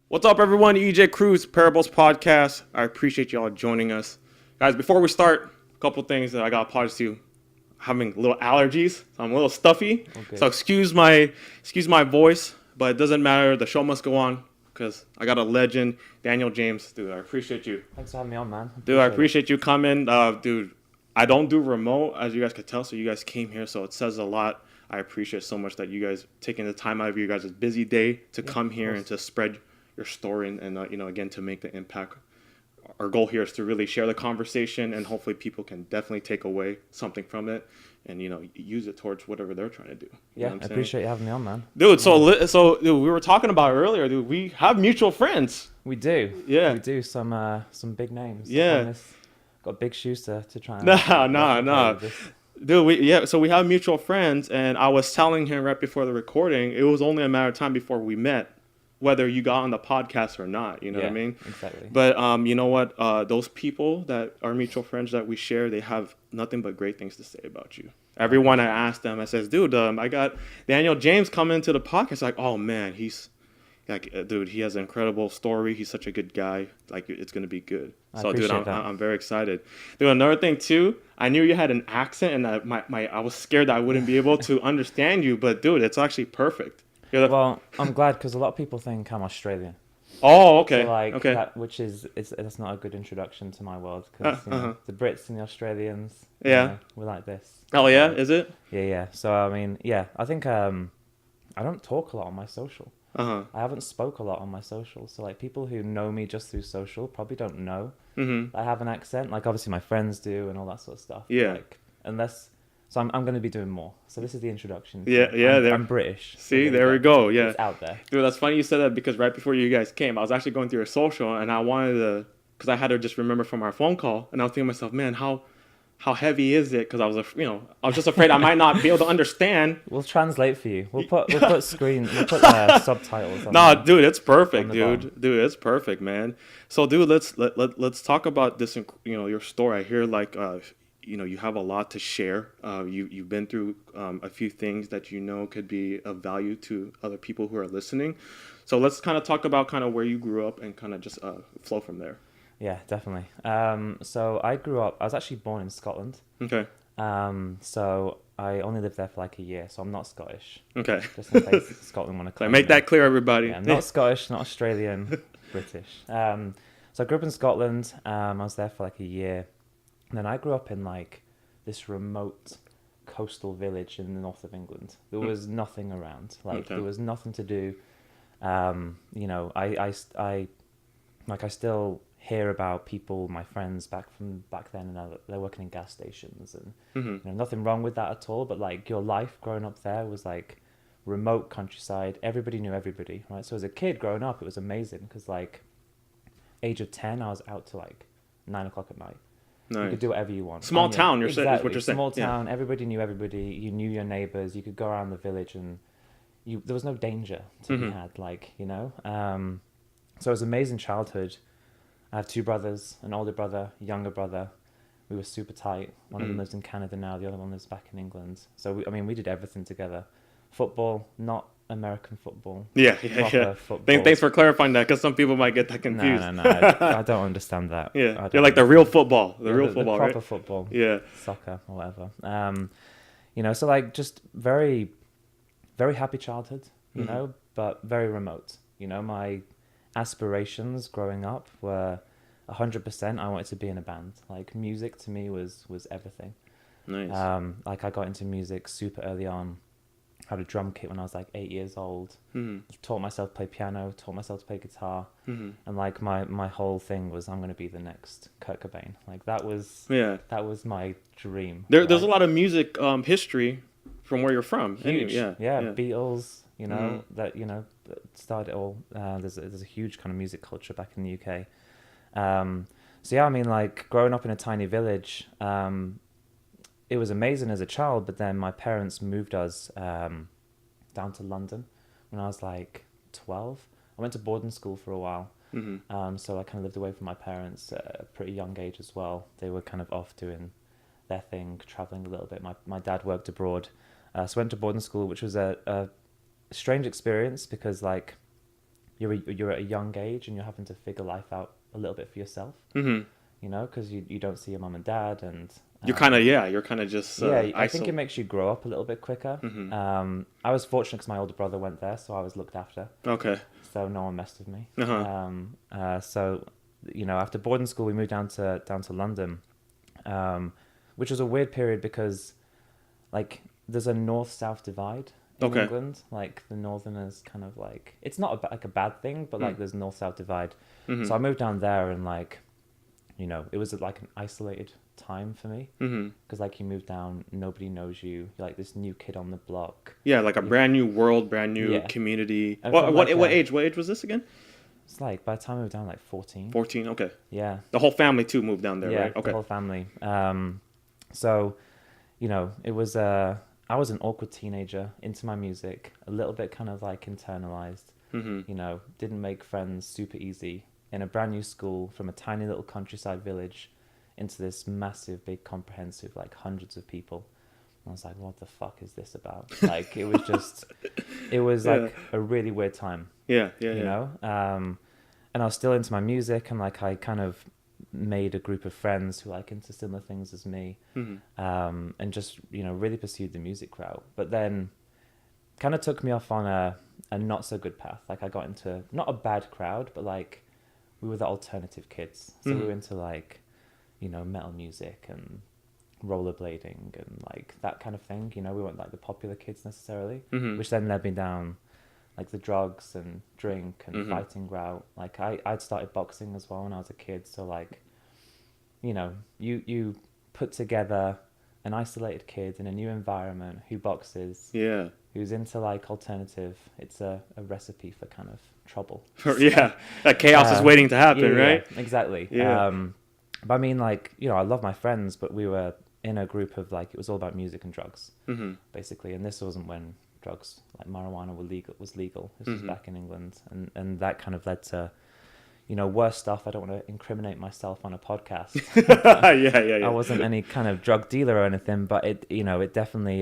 What's up, everyone? Ejay Cruz, Parables Podcast. I appreciate y'all joining us. Guys, before we start, a couple things that I got to apologize to. Having little allergies, so I'm a little stuffy. Okay. So excuse my voice, but it doesn't matter. The show must go on because I got a legend, Daniel James. Dude, I appreciate you. Thanks for having me on, man. I appreciate you coming. Dude, I don't do remote, as you guys could tell, so you guys came here, so it says a lot. I appreciate so much that you guys taking the time out of your guys' busy day to come here and to spread your story and again, to make the impact. Our goal here is to really share the conversation, and hopefully people can definitely take away something from it and, use it towards whatever they're trying to do. I appreciate you having me on, man. Dude, so dude, we were talking about earlier, dude, we have mutual friends. We do. Yeah. We do. Some big names. Yeah. Got big shoes to try and... No. Dude, so we have mutual friends, and I was telling him right before the recording, it was only a matter of time before we met, whether you got on the podcast or not, you know what I mean? Exactly. But you know what? Those people that are mutual friends that we share, they have nothing but great things to say about you. Everyone I asked them, I says, dude, I got Daniel James coming to the podcast. Like, oh man, he's like, dude, he has an incredible story. He's such a good guy. Like, it's gonna be good. So, dude, I'm very excited. Dude, another thing too, I knew you had an accent, and I was scared that I wouldn't be able to understand you. But dude, it's actually perfect. Well, I'm glad, because a lot of people think I'm Australian. Oh, okay. So okay. That's not a good introduction to my world, because the Brits and the Australians, we're like this. Oh yeah, is it? Yeah. So I mean, I think I don't talk a lot on my social. I haven't spoke a lot on my social, so like people who know me just through social probably don't know I have an accent. Like obviously my friends do and all that sort of stuff. Yeah. Like unless. So I'm going to be doing more. So this is the introduction. I'm British. See, there we go. Yeah. It's out there. Dude, that's funny you said that, because right before you guys came, I was actually going through your social, and I wanted to, because I had to just remember from our phone call, and I was thinking to myself, man, how heavy is it? Because I was just afraid I might not be able to understand. We'll translate for you. We'll put subtitles on. No, dude, it's perfect, dude. Dude, it's perfect, man. So, dude, let's talk about this, your story. I hear like you have a lot to share. You've been through a few things that could be of value to other people who are listening. So let's kind of talk about kind of where you grew up and kind of just flow from there. Yeah, definitely. So I was actually born in Scotland. Okay. So I only lived there for like a year, so I'm not Scottish. Okay. Just in case Scotland want to claim Make that clear, everybody. Yeah, I'm not Scottish, not Australian, British. So I grew up in Scotland. I was there for like a year. And then I grew up in like this remote coastal village in the north of England. There was nothing around. There was nothing to do. I still hear about people, my friends back then, and they're working in gas stations, and nothing wrong with that at all. But like your life growing up there was like remote countryside. Everybody knew everybody, right? So as a kid growing up, it was amazing, because like age of 10, I was out to like 9 o'clock at night. Nice. You could do whatever you want. Small town, is what you're saying. Small town, everybody knew everybody. You knew your neighbors. You could go around the village, and there was no danger to be had. So it was an amazing childhood. I have 2 brothers, an older brother, younger brother. We were super tight. One of them lives in Canada now. The other one lives back in England. So we did everything together. Football, not American football. Yeah. Football. Thanks for clarifying that, because some people might get that confused. No. I don't understand that. Yeah, you're like the real football, the football, proper right? football. Yeah, soccer or whatever. So like just very, very happy childhood. But very remote. My aspirations growing up were 100%. I wanted to be in a band. Like music to me was everything. Nice. Like I got into music super early on. Had a drum kit when I was like 8 years old. Taught myself to play piano, taught myself to play guitar, and like my whole thing was, I'm going to be the next Kurt Cobain. Like that was my dream. There's a lot of music history from where you're from. Huge. Yeah. Beatles. That started it all. There's a huge kind of music culture back in the UK. Like growing up in a tiny village. It was amazing as a child, but then my parents moved us down to London when I was like 12. I went to boarding school for a while, so I kind of lived away from my parents at a pretty young age as well. They were kind of off doing their thing, traveling a little bit. My dad worked abroad, so I went to boarding school, which was a strange experience, because like you're at a young age and you're having to figure life out a little bit for yourself. Mm-hmm. You know, because you don't see your mom and dad, and You're kind of just I think it makes you grow up a little bit quicker. Mm-hmm. I was fortunate because my older brother went there, so I was looked after. Okay. So no one messed with me. Uh-huh. So, you know, after boarding school, we moved down to London, which was a weird period because, like, there's a north-south divide in England. Like, the northerners kind of like, it's not like a bad thing, but like there's north-south divide. Mm-hmm. So I moved down there and like, you know, it was like an isolated time for me because like you move down, nobody knows you. You're like this new kid on the block. Yeah, like a brand new world, brand new community. What age? What age was this again? It's like by the time I moved down, like 14. 14. Okay. Yeah. The whole family too moved down there, right? Okay. The whole family. So, you know, it was I was an awkward teenager into my music, a little bit kind of like internalized. Mm-hmm. You know, didn't make friends super easy. In a brand new school from a tiny little countryside village into this massive, big, comprehensive, like hundreds of people. And I was like, what the fuck is this about? Like, it was just, it was like a really weird time. Yeah. You know? And I was still into my music and like I kind of made a group of friends who like into similar things as me. Mm-hmm. And just, you know, really pursued the music route. But then kind of took me off on a not so good path. Like I got into, not a bad crowd, but like, we were the alternative kids. So we were into like, you know, metal music and rollerblading and like that kind of thing. You know, we weren't like the popular kids necessarily, which then led me down like the drugs and drink and fighting route. Like I'd started boxing as well when I was a kid. So like, you know, you put together an isolated kid in a new environment who boxes, who's into like alternative. It's a recipe for kind of trouble. That chaos is waiting to happen, right? Yeah, exactly. But I mean, like, you know, I love my friends, but we were in a group of like, it was all about music and drugs, basically. And this wasn't when drugs like marijuana was legal. This was back in England, and that kind of led to, you know, worse stuff. I don't want to incriminate myself on a podcast. Yeah. I wasn't any kind of drug dealer or anything, but it, you know, it definitely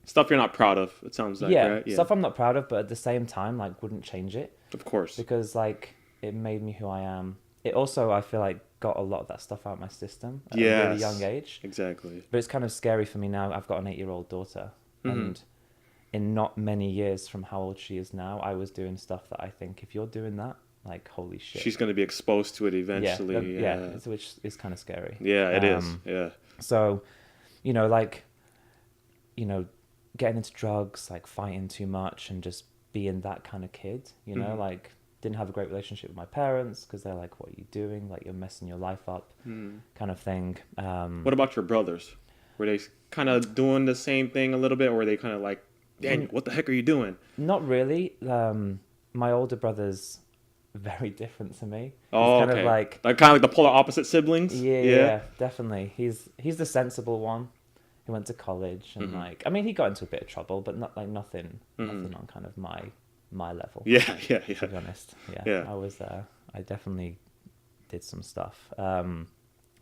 stuff you're not proud of. It sounds like, right? Stuff I'm not proud of, but at the same time, like, wouldn't change it. Of course, because like it made me who I am. It also, I feel like, got a lot of that stuff out of my system at a really young age. Exactly. But it's kind of scary for me now. I've got an 8-year-old daughter, and in not many years from how old she is now, I was doing stuff that I think, if you're doing that, like, holy shit. She's going to be exposed to it eventually. Which is kind of scary. Yeah, it is. Yeah. So, you know, like, you know, getting into drugs, like fighting too much and just being that kind of kid, you know, like didn't have a great relationship with my parents because they're like, what are you doing? Like, you're messing your life up, kind of thing. What about your brothers? Were they kind of doing the same thing a little bit, or were they kind of like, Daniel, what the heck are you doing? Not really. My older brother's very different to me. Oh, kind okay. of like kind of like the polar opposite siblings. Yeah, definitely. He's the sensible one. He went to college and like, I mean, he got into a bit of trouble, but not like nothing on kind of my level. Yeah. To be honest, yeah. I definitely did some stuff.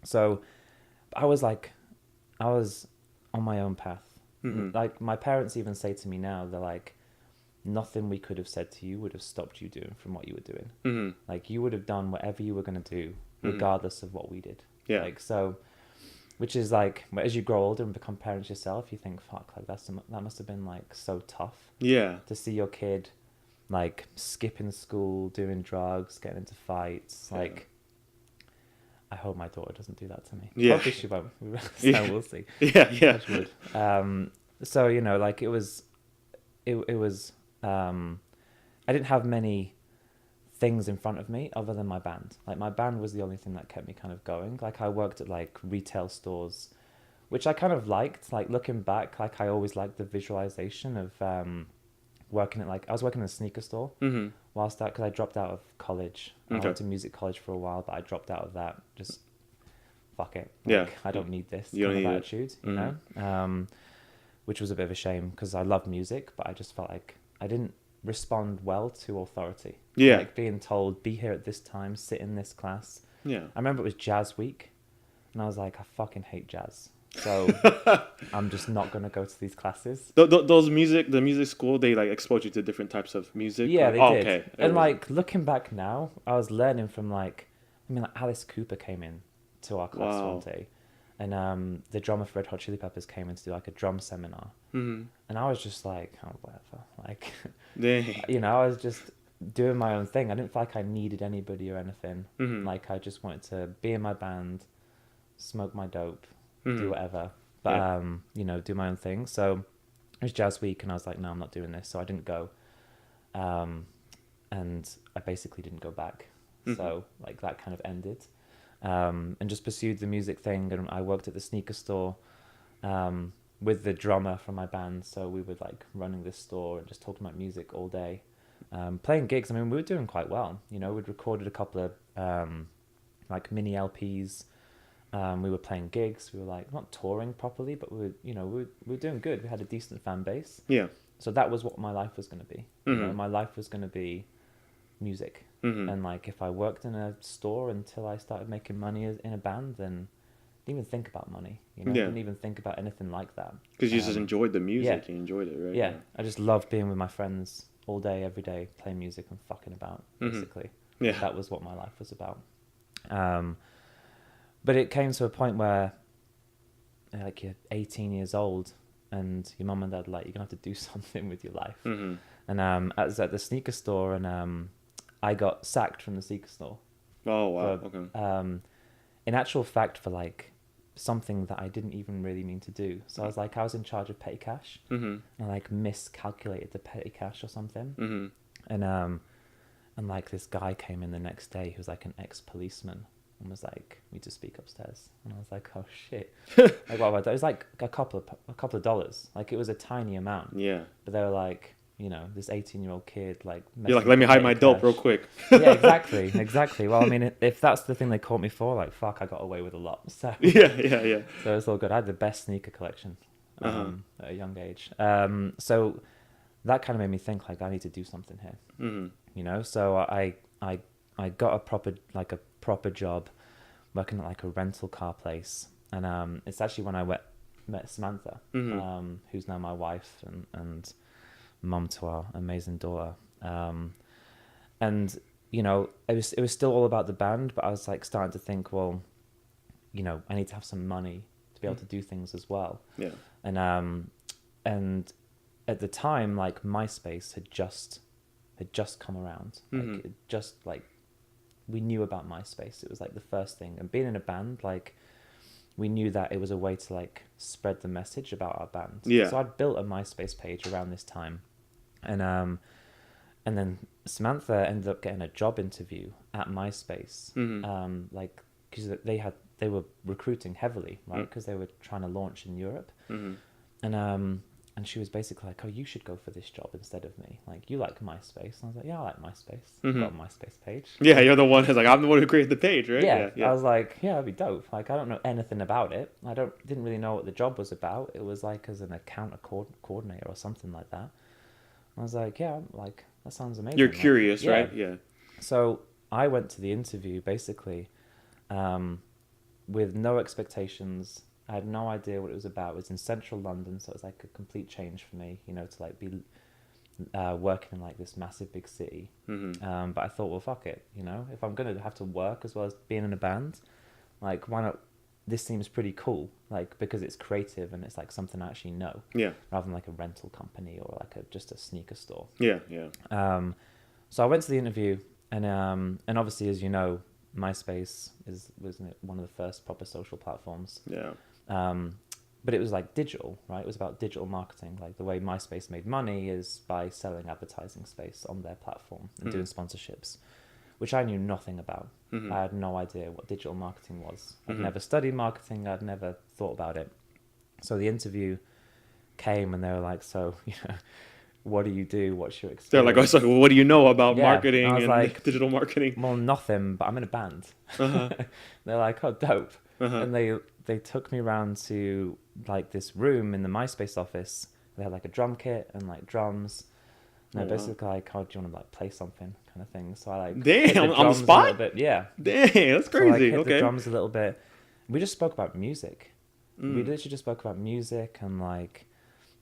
So I was on my own path. Like, my parents even say to me now, they're like, nothing we could have said to you would have stopped you doing from what you were doing. Like, you would have done whatever you were going to do, regardless of what we did. Yeah. Like, so, which is like, as you grow older and become parents yourself, you think, fuck, like that must have been like so tough. Yeah. To see your kid like skipping school, doing drugs, getting into fights. Like, I hope my daughter doesn't do that to me. Yeah. Hopefully she won't. So we'll see. Yeah. So, you know, like it was, I didn't have many things in front of me other than my band. Like, my band was the only thing that kept me kind of going. Like, I worked at like retail stores, which I kind of liked. Like, looking back, like, I always liked the visualization of working at, like, I was working in a sneaker store whilst that, because I dropped out of college. I went to music college for a while, but I dropped out of that. Just fuck it. Like, I don't need this kind of attitude, you know? Which was a bit of a shame because I loved music, but I just felt like I didn't respond well to authority. Yeah. Like, being told, be here at this time, sit in this class. Yeah. I remember it was jazz week, and I was like, I fucking hate jazz. So I'm just not going to go to these classes. The music school, they like expose you to different types of music. Yeah, like, they did. Okay. And like looking back now, I was learning from like Alice Cooper came in to our class one day, and the drummer for Red Hot Chili Peppers came in to do like a drum seminar, and I was just like, oh whatever, like, you know, I was just doing my own thing. I didn't feel like I needed anybody or anything. Like I just wanted to be in my band, smoke my dope, do whatever, but you know, do my own thing. So it was Jazz Week, and I was like, no, I'm not doing this. So I didn't go, and I basically didn't go back. So like that kind of ended, and just pursued the music thing. And I worked at the sneaker store with the drummer from my band. So we were like running this store and just talking about music all day, playing gigs. I mean, we were doing quite well. You know, we'd recorded a couple of like mini LPs. We were playing gigs. We were like not touring properly, but we were doing good. We had a decent fan base. Yeah. So that was what my life was going to be. You know, my life was going to be music. And like if I worked in a store until I started making money in a band, then I didn't even think about money. You know, I didn't even think about anything like that. Because you just enjoyed the music. You enjoyed it, right? Yeah. I just loved being with my friends all day, every day, playing music and fucking about, basically. Yeah. That was what my life was about. But it came to a point where like you're 18 years old and your mum and dad like, you're gonna have to do something with your life. And I was at the sneaker store, and I got sacked from the sneaker store. Oh wow. Okay. In actual fact, for like something that I didn't even really mean to do. So I was in charge of petty cash, and I like miscalculated the petty cash or something. And like this guy came in the next day who was like an ex-policeman and was like, "We need to speak upstairs." And I was like, "Oh shit!" Like what about that? It was like a couple of dollars. Like it was a tiny amount. Yeah. But they were like, you know, this 18-year-old kid like. You're like, let me hide my dope real quick. Yeah, exactly. Well, I mean, if that's the thing they caught me for, like, fuck, I got away with a lot. So yeah. So it's all good. I had the best sneaker collection at a young age. So that kind of made me think like I need to do something here. You know, so I got a proper job working at like a rental car place, and it's actually when I met Samantha, who's now my wife and mum to our amazing daughter. And you know, it was still all about the band, but I was like starting to think, well, you know, I need to have some money to be able to do things as well. Yeah. And at the time, like MySpace had just come around. Like it just like we knew about MySpace. It was like the first thing. And being in a band, like we knew that it was a way to like spread the message about our band. Yeah. So I'd built a MySpace page around this time. And then Samantha ended up getting a job interview at MySpace. Like because they were recruiting heavily, right? Because they were trying to launch in Europe. And she was basically like, "Oh, you should go for this job instead of me. Like, you like MySpace." And I was like, "Yeah, I like MySpace. I've got a MySpace page." Yeah, you're the one who's like, I'm the one who created the page, right? Yeah. I was like, "Yeah, that'd be dope." Like, I don't know anything about it. Didn't really know what the job was about. It was like as an account coordinator or something like that. I was like, "Yeah, like that sounds amazing." You're like, curious, right? Yeah. So I went to the interview basically with no expectations. I had no idea what it was about. It was in central London, so it was like a complete change for me, you know, to like be working in like this massive big city. But I thought, well, fuck it, you know, if I'm going to have to work as well as being in a band, like why not? This seems pretty cool, like because it's creative and it's like something I actually know. Yeah. Rather than like a rental company or like just a sneaker store. Yeah. So I went to the interview, and obviously, as you know, MySpace was one of the first proper social platforms. Yeah. But it was like digital, right? It was about digital marketing. Like the way MySpace made money is by selling advertising space on their platform and doing sponsorships, which I knew nothing about. I had no idea what digital marketing was. I'd never studied marketing. I'd never thought about it. So the interview came and they were like, "So, you know, what do you do? What's your experience?" They're like, "Oh, so what do you know about marketing and like, digital marketing?" Well, nothing, but I'm in a band. They're like, "Oh, dope." And they took me around to like this room in the MySpace office. They had like a drum kit and like drums. And they're basically like, "Oh, do you want to like play something?" kind of thing. So I like on the spot. Yeah. Damn, that's crazy. So I hit the drums a little bit. We just spoke about music. We literally just spoke about music, and like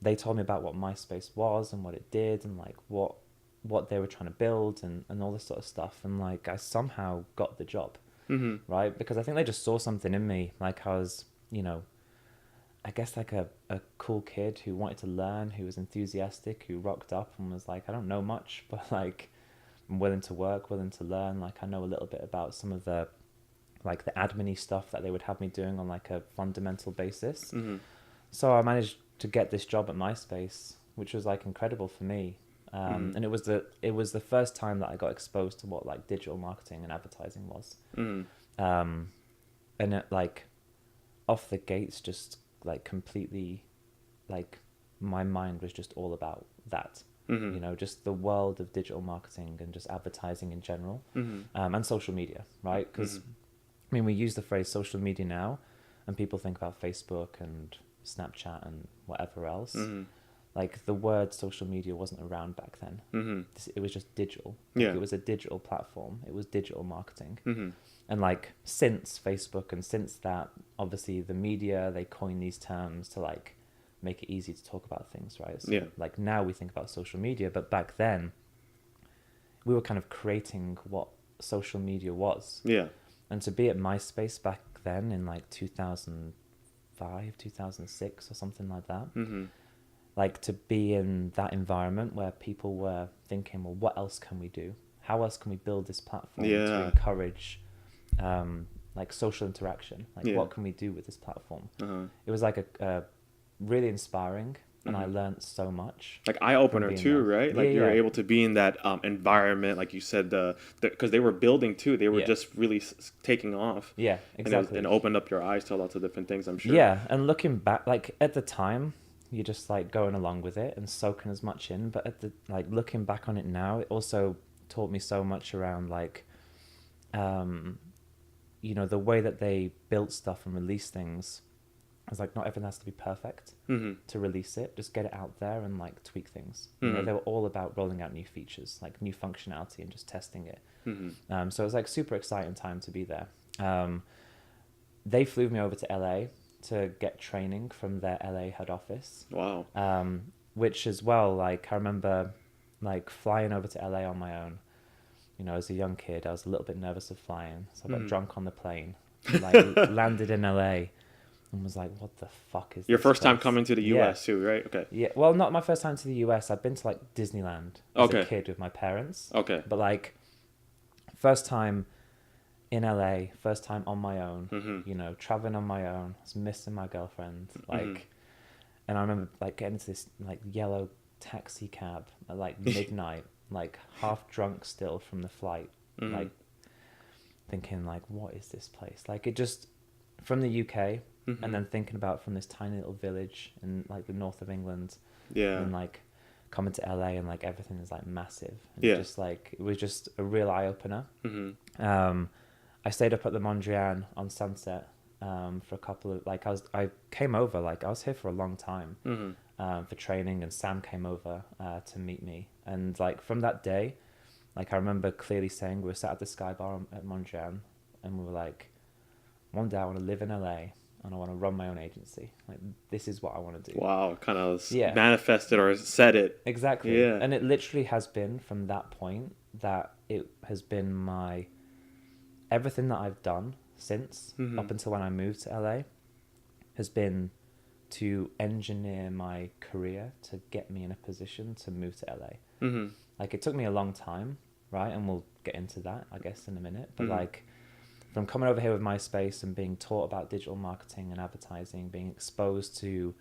they told me about what MySpace was and what it did, and like what they were trying to build, and all this sort of stuff. And like I somehow got the job, right? Because I think they just saw something in me. Like I was, you know, I guess like a cool kid who wanted to learn, who was enthusiastic, who rocked up and was like, I don't know much, but like I'm willing to work, willing to learn. Like I know a little bit about some of the like the admin-y stuff that they would have me doing on like a fundamental basis. So I managed to get this job at MySpace, which was like incredible for me. And it was the first time that I got exposed to what like digital marketing and advertising was. And it like off the gates, just like completely, like my mind was just all about that. You know, just the world of digital marketing and just advertising in general, and social media, right? Because I mean, we use the phrase social media now, and people think about Facebook and Snapchat and whatever else. Like the word social media wasn't around back then. It was just digital. Like, it was a digital platform. It was digital marketing. And like since Facebook and since that, obviously the media, they coin these terms to like make it easy to talk about things, right? So like now we think about social media, but back then we were kind of creating what social media was. And to be at MySpace back then in like 2005, 2006 or something like that, like to be in that environment where people were thinking, well, what else can we do? How else can we build this platform to encourage like social interaction? Like what can we do with this platform? It was like a really inspiring, and I learned so much. Like eye-opener too, right? Like you're able to be in that environment, like you said, because they were building too. They were just really taking off. Yeah, exactly. And opened up your eyes to lots of different things, I'm sure. Yeah, and looking back, like at the time, you're just like going along with it and soaking as much in. But at the like looking back on it now, it also taught me so much around like, you know, the way that they built stuff and released things. I was like, not everything has to be perfect to release it. Just get it out there and like tweak things. You know, they were all about rolling out new features, like new functionality, and just testing it. So it was like super exciting time to be there. They flew me over to LA to get training from their LA head office. Wow. Which as well, like I remember like flying over to LA on my own. You know, as a young kid, I was a little bit nervous of flying. So I got drunk on the plane, like landed in LA. And was like, what the fuck is your this first place? time coming to the US too, right? Okay. Yeah, well, not my first time to the US. I've been to like Disneyland as a kid with my parents. Okay. But like, first time in LA, first time on my own, you know, traveling on my own. I was missing my girlfriend. Like, and I remember like getting into this like yellow taxi cab at like midnight, like half drunk still from the flight, like thinking like, what is this place? Like it just, from the UK, and then thinking about from this tiny little village in like the north of England, and like coming to LA and like everything is like massive. And just like it was just a real eye opener. I stayed up at the Mondrian on Sunset for a couple of like I came over, like I was here for a long time for training, and Sam came over to meet me, and like from that day, like I remember clearly saying we were sat at the Sky Bar at Mondrian, and we were like, one day I want to live in LA and I want to run my own agency. Like this is what I want to do. Wow, kind of manifested or said it. Exactly. Yeah. And it literally has been from that point that it has been my everything that I've done since up until when I moved to LA has been to engineer my career to get me in a position to move to LA. Like it took me a long time, right? And we'll get into that, I guess, in a minute. But like from coming over here with MySpace and being taught about digital marketing and advertising, being exposed to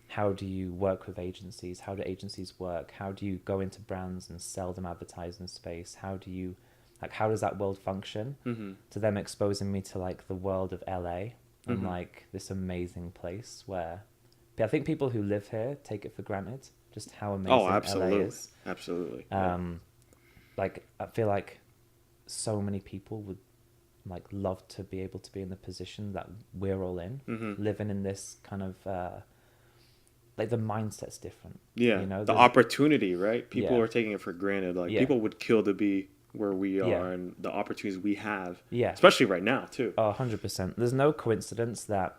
how do you work with agencies, how do agencies work, how do you go into brands and sell them advertising space, how does that world function, to them exposing me to like the world of LA and like this amazing place where I think people who live here take it for granted just how amazing LA is. Absolutely. Like I feel like so many people would like love to be able to be in the position that we're all in, living in this kind of like the mindset's different. Yeah, you know, the opportunity, right? People are taking it for granted. Like people would kill to be where we are and the opportunities we have. Yeah, especially right now too. 100%. There's no coincidence that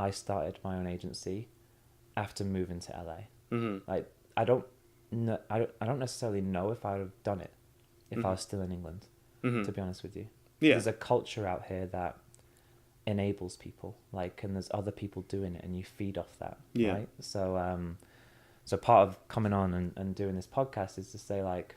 I started my own agency after moving to LA. Mm-hmm. Like, I don't necessarily know if I would have done it if Mm-hmm. I was still in England, Mm-hmm. to be honest with you. Yeah. There's a culture out here that enables people, like, and there's other people doing it and you feed off that. Yeah. Right. So part of coming on and doing this podcast is to say, like,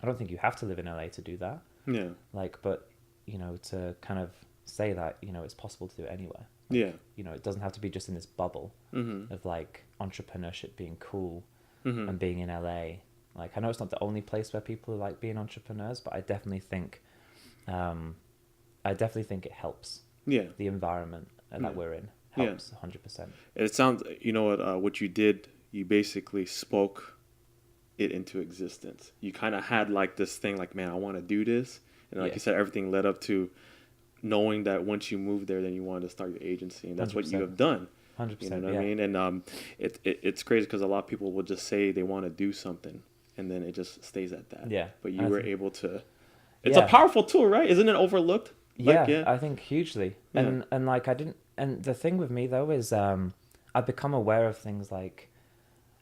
I don't think you have to live in LA to do that. Yeah. Like, but, you know, to kind of say that, you know, it's possible to do it anywhere. Like, Yeah. you know, it doesn't have to be just in this bubble Mm-hmm. of like entrepreneurship being cool Mm-hmm. and being in LA. Like, I know it's not the only place where people like being entrepreneurs, but I definitely think it helps. Yeah. The environment that we're in helps 100%. It sounds, you know what you did, you basically spoke it into existence. You kind of had like this thing like, man, I want to do this. And like you said, everything led up to knowing that once you moved there, then you wanted to start your agency. And that's 100%. What you have done. 100%. You know what I mean? And it's crazy because a lot of people will just say they want to do something and then it just stays at that. Yeah. But you were able to. It's a powerful tool, right? Isn't it overlooked? Like, I think hugely. And like I didn't. And the thing with me though is I've become aware of things like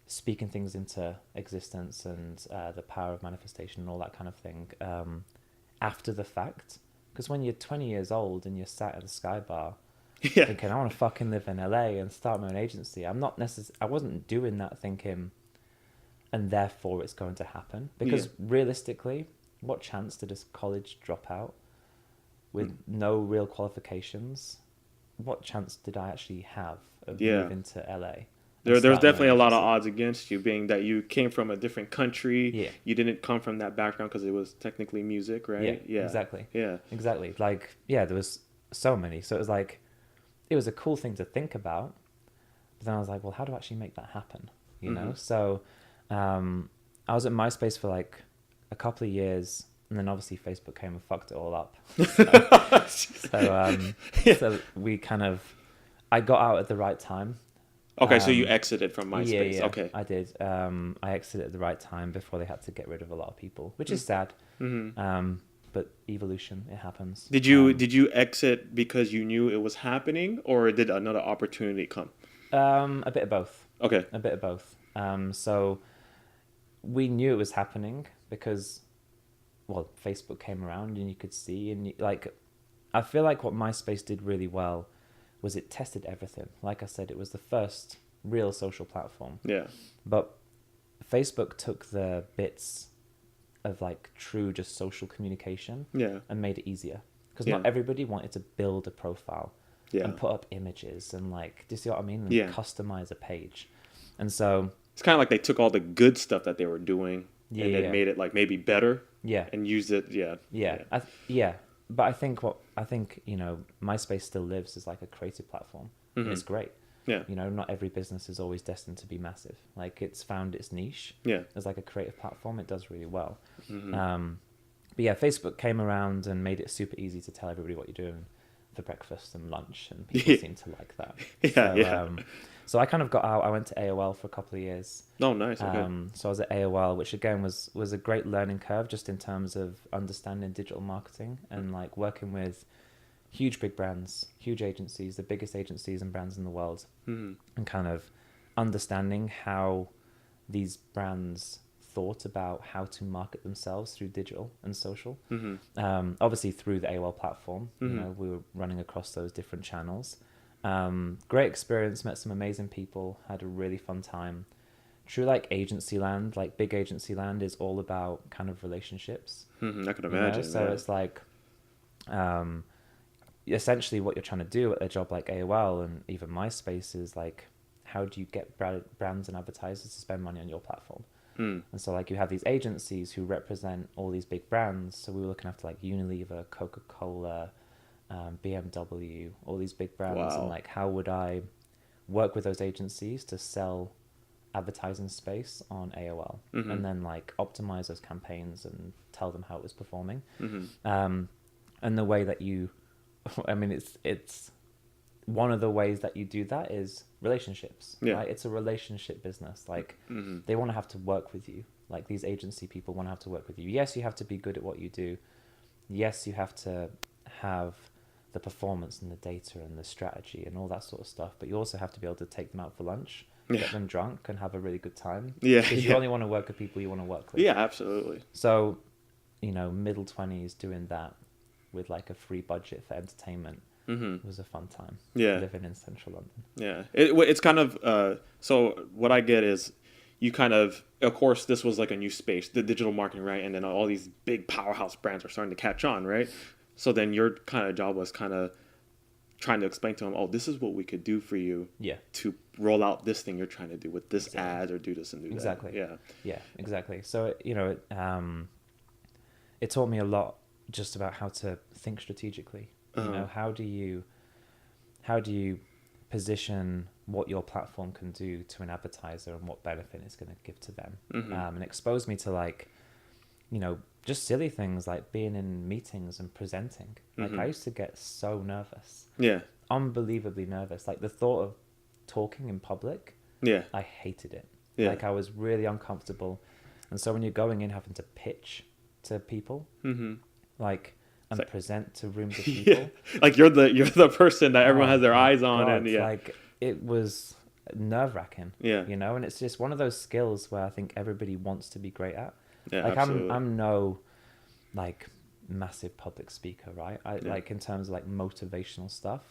speaking things into existence and the power of manifestation and all that kind of thing after the fact. Because when you're 20 years old and you're sat at a Sky Bar thinking, I want to fucking live in LA and start my own agency, I wasn't doing that thinking, and therefore it's going to happen. Because realistically, what chance did a college dropout with no real qualifications, what chance did I actually have of moving to LA? There's definitely a lot of odds against you, being that you came from a different country. Yeah. You didn't come from that background because it was technically music, right? Yeah, exactly. Yeah. Exactly. Like, there was so many. So it was like, it was a cool thing to think about. But then I was like, well, how do I actually make that happen? You know? So I was at MySpace for like a couple of years. And then obviously Facebook came and fucked it all up. So we kind of, I got out at the right time. Okay, so you exited from MySpace. Yeah, okay. I did. I exited at the right time before they had to get rid of a lot of people, which is sad. Mm-hmm. But evolution, it happens. Did you exit because you knew it was happening, or did another opportunity come? A bit of both. Okay. A bit of both. So we knew it was happening because, well, Facebook came around and you could see, and I feel like what MySpace did really well was it tested everything. Like I said, it was the first real social platform. Yeah. But Facebook took the bits of like true just social communication and made it easier. Because not everybody wanted to build a profile and put up images and like, do you see what I mean? And customize a page. And so it's kind of like they took all the good stuff that they were doing and then made it like maybe better. Yeah. And used it. Yeah. But I think you know, MySpace still lives as like a creative platform. Mm-hmm. It's great. Yeah. You know, not every business is always destined to be massive. Like, it's found its niche. Yeah. As like a creative platform, it does really well. Mm-hmm. But yeah, Facebook came around and made it super easy to tell everybody what you're doing for breakfast and lunch, and people seem to like that. So I kind of got out. I went to AOL for a couple of years. Oh, nice. Okay. So I was at AOL, which again was a great learning curve, just in terms of understanding digital marketing and like working with huge big brands, huge agencies, the biggest agencies and brands in the world, and kind of understanding how these brands thought about how to market themselves through digital and social. Obviously through the AOL platform, you know, we were running across those different channels. Great experience, met some amazing people, had a really fun time. True, like agency land, like big agency land is all about kind of relationships. I can imagine. So it's like, essentially what you're trying to do at a job like AOL and even MySpace is like, how do you get brands and advertisers to spend money on your platform? And so like you have these agencies who represent all these big brands. So we were looking after like Unilever, Coca-Cola, BMW, all these big brands. Wow. And like, how would I work with those agencies to sell advertising space on AOL and then like optimize those campaigns and tell them how it was performing. And the way that I mean, it's one of the ways that you do that is relationships, right? It's a relationship business. Like they want to have to work with you. Like these agency people want to have to work with you. Yes, you have to be good at what you do. Yes, you have to have the performance and the data and the strategy and all that sort of stuff, but you also have to be able to take them out for lunch, get them drunk and have a really good time. Yeah. Because you only want to work with people you want to work with. Yeah, absolutely. So, you know, middle 20s doing that with like a free budget for entertainment was a fun time. Yeah. Living in central London. Yeah. It's kind of, so what I get is you kind of course, this was like a new space, the digital marketing, right? And then all these big powerhouse brands are starting to catch on, right? So then your kind of job was kind of trying to explain to them, oh, this is what we could do for you to roll out this thing you're trying to do with this ad or do this and do exactly. that. Yeah, exactly. So, you know, it taught me a lot just about how to think strategically. You know, how do you position what your platform can do to an advertiser and what benefit it's going to give to them, and expose me to, like, you know, just silly things like being in meetings and presenting. Like, I used to get so nervous. Yeah. Unbelievably nervous. Like, the thought of talking in public, I hated it. Yeah. Like, I was really uncomfortable. And so when you're going in having to pitch to people, like, and like, present to rooms of people, like you're the person that everyone has their eyes on. God, and like, it was nerve-wracking. You know, and it's just one of those skills where I think everybody wants to be great at. Like, absolutely. I'm no, like, massive public speaker, right? Like, in terms of, like, motivational stuff,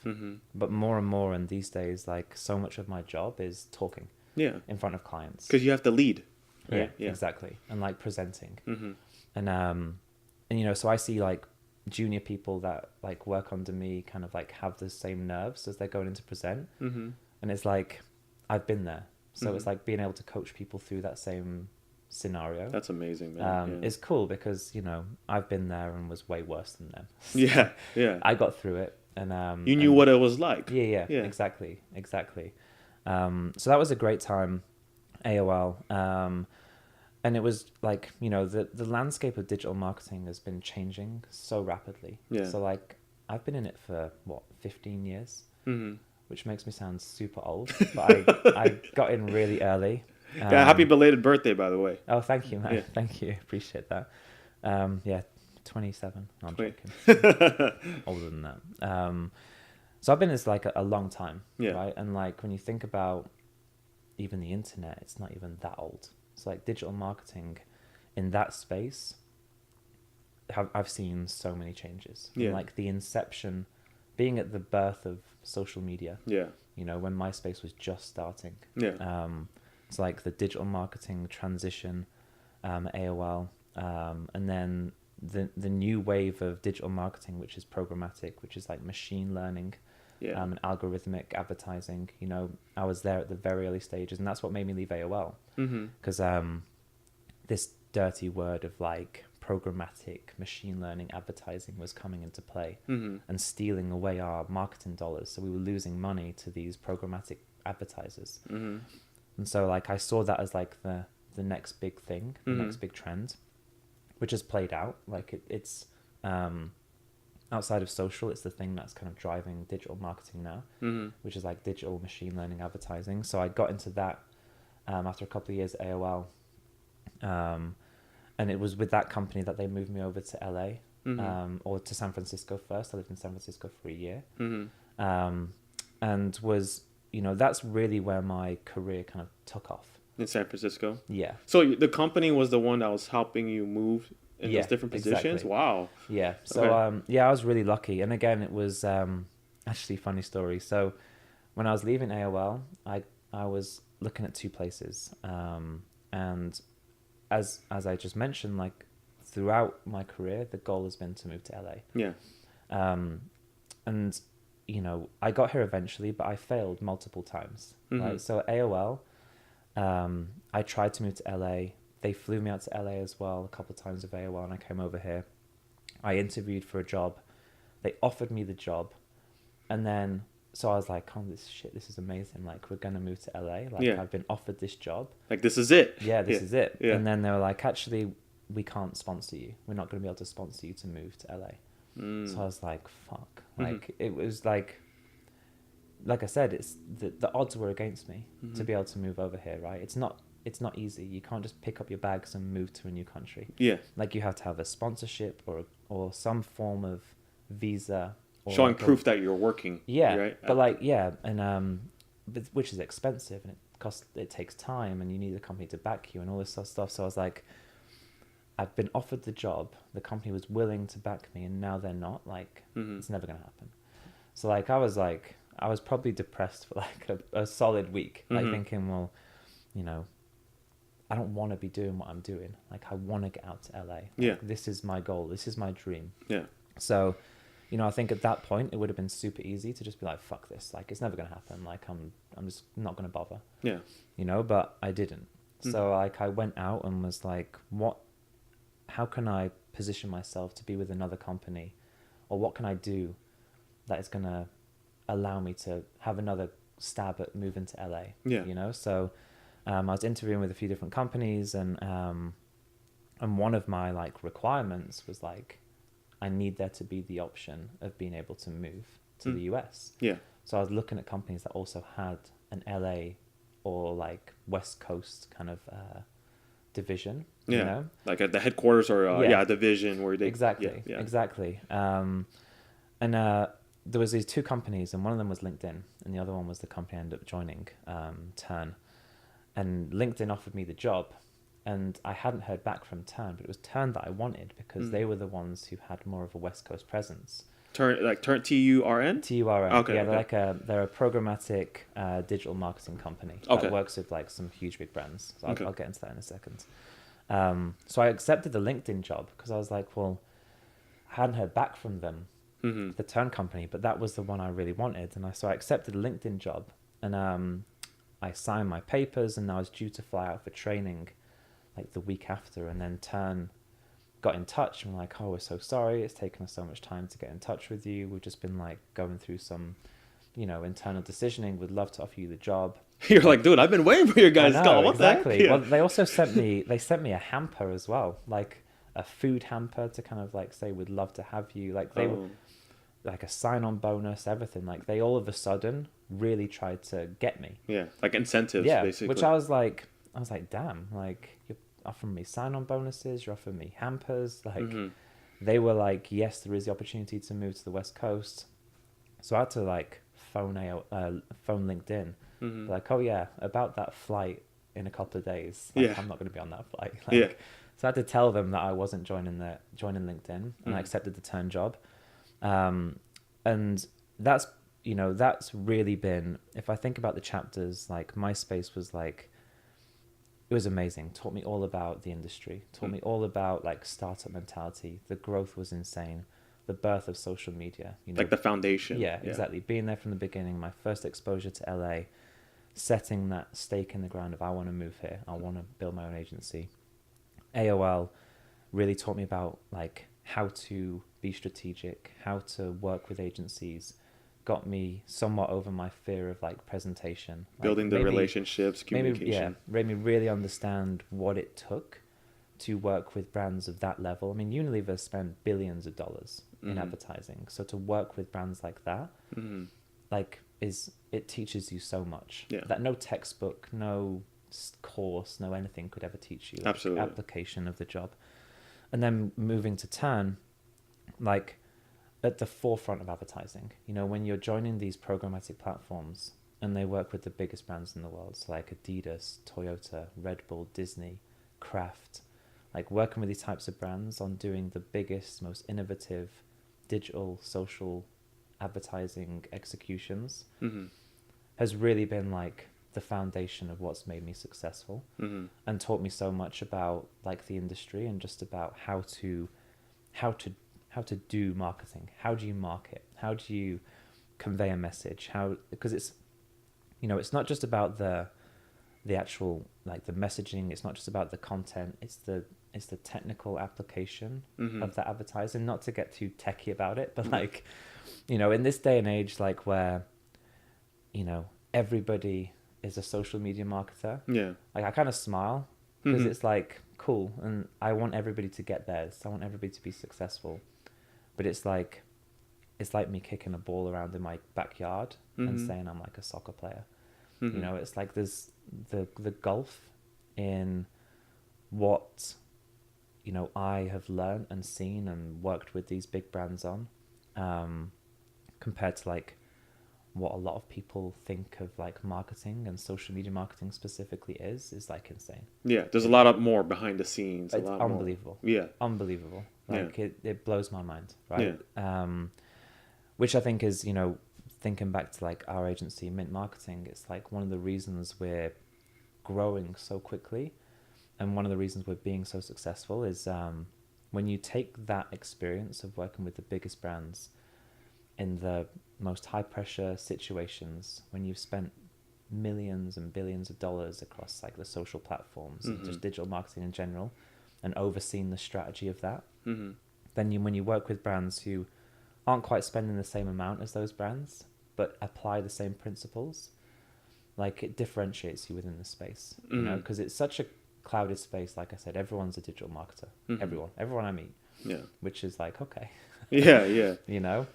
but more and more, and these days, like, so much of my job is talking in front of clients, because you have to lead, right? Yeah, exactly. And, like, presenting, and you know, so I see, like, junior people that, like, work under me kind of, like, have the same nerves as they're going in to present, and it's like, I've been there, so it's like being able to coach people through that same scenario. That's amazing, man. It's cool because, you know, I've been there and was way worse than them. Yeah. I got through it, and you knew what it was like. Yeah. Exactly. So that was a great time, AOL, and it was like, you know, the landscape of digital marketing has been changing so rapidly. So, like, I've been in it for 15 years, which makes me sound super old, but I got in really early. Yeah, happy belated birthday, by the way. Oh, thank you, man. Yeah. Thank you. Appreciate that. 27. No, I'm joking. Older than that. So I've been in this, like, a long time, right? And, like, when you think about even the internet, it's not even that old. It's like digital marketing in that space. I've seen so many changes. And, like, the inception, being at the birth of social media. You know, when MySpace was just starting. It's like the digital marketing transition, AOL, and then the new wave of digital marketing, which is programmatic, which is like machine learning, and algorithmic advertising. You know, I was there at the very early stages, and that's what made me leave AOL, because this dirty word of, like, programmatic machine learning advertising was coming into play and stealing away our marketing dollars. So we were losing money to these programmatic advertisers. And so, like, I saw that as, like, the next big thing, the next big trend, which has played out. Like, it's outside of social, it's the thing that's kind of driving digital marketing now, which is, like, digital machine learning advertising. So I got into that after a couple of years at AOL. And it was with that company that they moved me over to LA, or to San Francisco first. I lived in San Francisco for a year. And was... You know, that's really where my career kind of took off. In San Francisco? Yeah. So the company was the one that was helping you move in those different positions? Exactly. Wow. Yeah. So, I was really lucky. And again, it was actually a funny story. So when I was leaving AOL, I was looking at two places. And as I just mentioned, like, throughout my career, the goal has been to move to LA. And... You know, I got here eventually, but I failed multiple times. Right. So at AOL, I tried to move to LA. They flew me out to LA as well a couple of times with AOL, and I came over here. I interviewed for a job. They offered me the job, and then so I was like, "Oh, this is amazing! Like, we're gonna move to LA. Like, I've been offered this job. Like, this is it. Yeah, this is it." And then they were like, "Actually, we can't sponsor you. We're not gonna be able to sponsor you to move to LA." So I was like, fuck. Like, it was like I said, it's the odds were against me to be able to move over here, right? It's not easy. You can't just pick up your bags and move to a new country. Like, you have to have a sponsorship or some form of visa or Showing like proof that you're working. yeah, Right. but like yeah, and which is expensive and it takes time and you need a company to back you and all this sort of stuff. So I was like, I've been offered the job, the company was willing to back me, and now they're not. Like, it's never gonna happen. So like I was probably depressed for like a solid week, like thinking, well, you know, I don't want to be doing what I'm doing. Like, I want to get out to LA. Like, this is my goal. This is my dream. Yeah. So, you know, I think at that point it would have been super easy to just be like, fuck this. Like, it's never going to happen. Like, I'm just not going to bother. Yeah. You know, but I didn't. So like I went out and was like, how can I position myself to be with another company, or what can I do that is going to allow me to have another stab at moving to LA? Yeah. You know, so I was interviewing with a few different companies, and one of my like requirements was like, I need there to be the option of being able to move to the US. Yeah. So I was looking at companies that also had an LA or like West Coast kind of division. Yeah. You know? Like at the headquarters or a division where they exactly. And there was these two companies, and one of them was LinkedIn, and the other one was the company I ended up joining, Turn. And LinkedIn offered me the job, and I hadn't heard back from Turn, but it was Turn that I wanted because they were the ones who had more of a West Coast presence. Turn TURN? TURN. Okay. Yeah, okay. they're a programmatic digital marketing company that works with like some huge big brands. So I'll get into that in a second. So I accepted the LinkedIn job because I was like, well, I hadn't heard back from them, the Turn company, but that was the one I really wanted. And so I accepted the LinkedIn job, and I signed my papers, and I was due to fly out for training like the week after. And then Turn got in touch and were like, oh, we're so sorry, it's taken us so much time to get in touch with you. We've just been like going through some, you know, internal decisioning. We'd love to offer you the job. You're like, dude, I've been waiting for your guys' call. What exactly. the heck? Yeah. Well, they also sent me a hamper as well, like a food hamper to kind of like say, we'd love to have you. Like they were like a sign-on bonus, everything. Like they all of a sudden really tried to get me. Yeah, like incentives, basically. Which I was like, damn, like you're offering me sign-on bonuses, you're offering me hampers. Like they were like, yes, there is the opportunity to move to the West Coast. So I had to like phone LinkedIn, like, oh yeah, about that flight in a couple of days. Like, I'm not going to be on that flight. Like, so I had to tell them that I wasn't joining LinkedIn, and I accepted the Turn job. And that's, you know, that's really been, if I think about the chapters, like MySpace was like, it was amazing. Taught me all about the industry, taught me all about like startup mentality. The growth was insane. The birth of social media, you know, like the foundation. Yeah, exactly. Being there from the beginning, my first exposure to LA, setting that stake in the ground of I want to move here, I want to build my own agency. AOL really taught me about like how to be strategic, how to work with agencies, got me somewhat over my fear of like presentation, building the relationships, communication. Made me really understand what it took to work with brands of that level. I mean, Unilever spend billions of dollars in advertising. So to work with brands like that, like it teaches you so much that no textbook, no course, no anything could ever teach you. Like, absolutely. Application of the job. And then moving to Turn, like at the forefront of advertising, you know, when you're joining these programmatic platforms and they work with the biggest brands in the world, so like Adidas, Toyota, Redbull, Disney, Kraft, like working with these types of brands on doing the biggest, most innovative digital social advertising executions has really been like the foundation of what's made me successful and taught me so much about like the industry and just about how to do marketing. How do you market? How do you convey a message? Because it's, you know, it's not just about the actual like the messaging, it's not just about the content, it's the technical application of that advertising. Not to get too techie about it, but like, you know, in this day and age, like where, you know, everybody is a social media marketer. Yeah. Like I kind of smile because it's like cool, and I want everybody to get theirs. I want everybody to be successful, but it's like me kicking a ball around in my backyard and saying I'm like a soccer player. You know, it's like there's the gulf in what, you know, I have learned and seen and worked with these big brands on, compared to like what a lot of people think of like marketing and social media marketing specifically is like insane. Yeah, there's a lot of more behind the scenes. It's unbelievable. More. Yeah, unbelievable. Like it blows my mind, right? Yeah. Which I think is, you know, thinking back to like our agency, Mint Marketing, it's like one of the reasons we're growing so quickly, and one of the reasons we're being so successful is when you take that experience of working with the biggest brands in the most high pressure situations, when you've spent millions and billions of dollars across like the social platforms and just digital marketing in general, and overseen the strategy of that, then when you work with brands who aren't quite spending the same amount as those brands but apply the same principles, like it differentiates you within the space, you know, because it's such a clouded space. Like I said, everyone's a digital marketer. Everyone I meet, which is like, okay. yeah You know,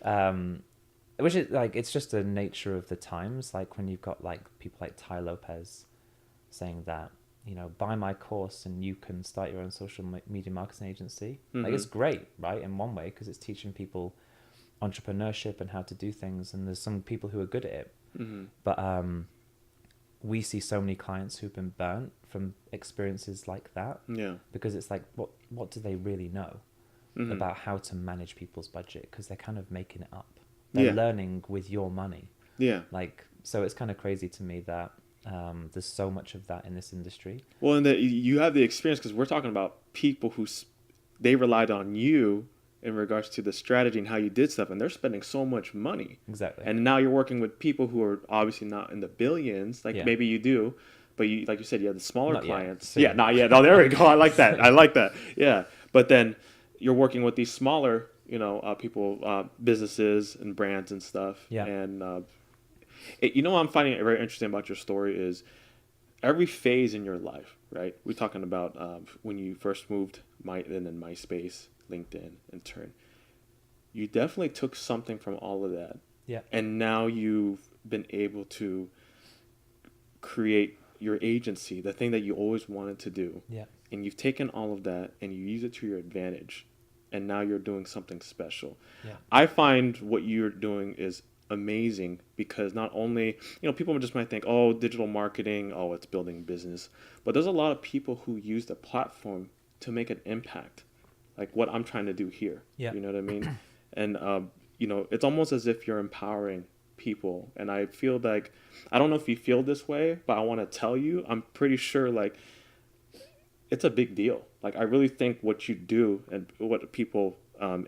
which is like, it's just the nature of the times. Like when you've got like people like Ty Lopez saying that, you know, buy my course and you can start your own social media marketing agency. Like it's great, right, in one way, because it's teaching people entrepreneurship and how to do things, and there's some people who are good at it, but we see so many clients who've been burnt from experiences like that, because it's like, what do they really know about how to manage people's budget? Because they're kind of making it up. They're learning with your money. Like, so it's kind of crazy to me that there's so much of that in this industry. Well, and you have the experience, because we're talking about people who they relied on you in regards to the strategy and how you did stuff, and they're spending so much money. Exactly. And now you're working with people who are obviously not in the billions, like maybe you do, but you, like you said, you have the smaller clients. Not yet. No, there we go. I like that. I like that. Yeah. But then you're working with these smaller, you know, people, businesses and brands and stuff. Yeah. And you know what I'm finding very interesting about your story is every phase in your life, right? We're talking about when you first moved, and then MySpace, LinkedIn, and Turn. You definitely took something from all of that. Yeah. And now you've been able to create your agency, the thing that you always wanted to do. Yeah. And you've taken all of that and you use it to your advantage. And now you're doing something special. Yeah. I find what you're doing is amazing, because not only, you know, people just might think, oh, digital marketing, oh, it's building business. But there's a lot of people who use the platform to make an impact, like what I'm trying to do here. Yeah. You know what I mean? And, you know, it's almost as if you're empowering people. And I feel like, I don't know if you feel this way, but I want to tell you, I'm pretty sure, like, it's a big deal. Like, I really think what you do and what people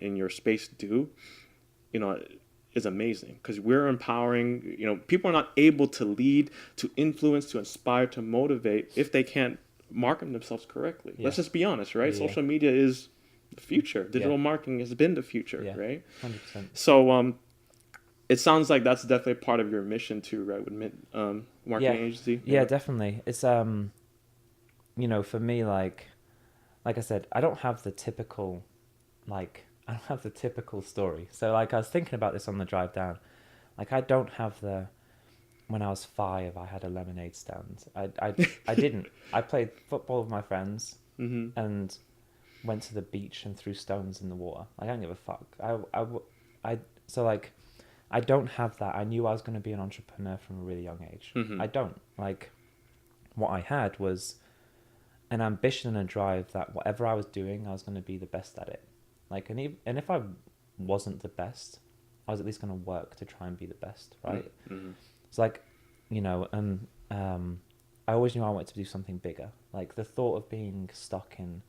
in your space do, you know, is amazing, because we're empowering, you know, people are not able to lead, to influence, to inspire, to motivate if they can't market themselves correctly. Yeah. Let's just be honest, right? Yeah. Social media is the future. Digital marketing has been the future, right? 100%. So it sounds like that's definitely a part of your mission too, right? With Mint Marketing Agency. Yeah, definitely. It's you know, for me, like I said, I don't have the typical story. So like I was thinking about this on the drive down. Like I don't have when I was 5, I had a lemonade stand. I didn't. I played football with my friends and went to the beach and threw stones in the water. Like, I don't give a fuck. So like, I don't have that. I knew I was going to be an entrepreneur from a really young age. I don't. Like, what I had was an ambition and a drive that whatever I was doing, I was going to be the best at it. Like, and if I wasn't the best, I was at least going to work to try and be the best, right? It's like, you know, and I always knew I wanted to do something bigger. Like, the thought of being stuck in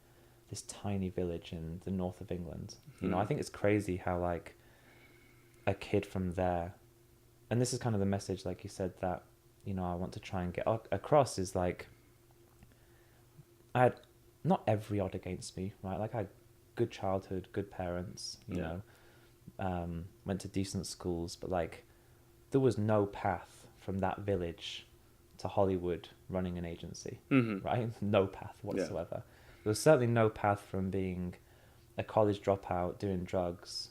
this tiny village in the north of England, you know, I think it's crazy how, like, a kid from there, and this is kind of the message, like you said, that, you know, I want to try and get across, is like, I had not every odd against me, right? Like, I had good childhood, good parents, you know, went to decent schools, but like, there was no path from that village to Hollywood running an agency, right? No path whatsoever. There was certainly no path from being a college dropout doing drugs,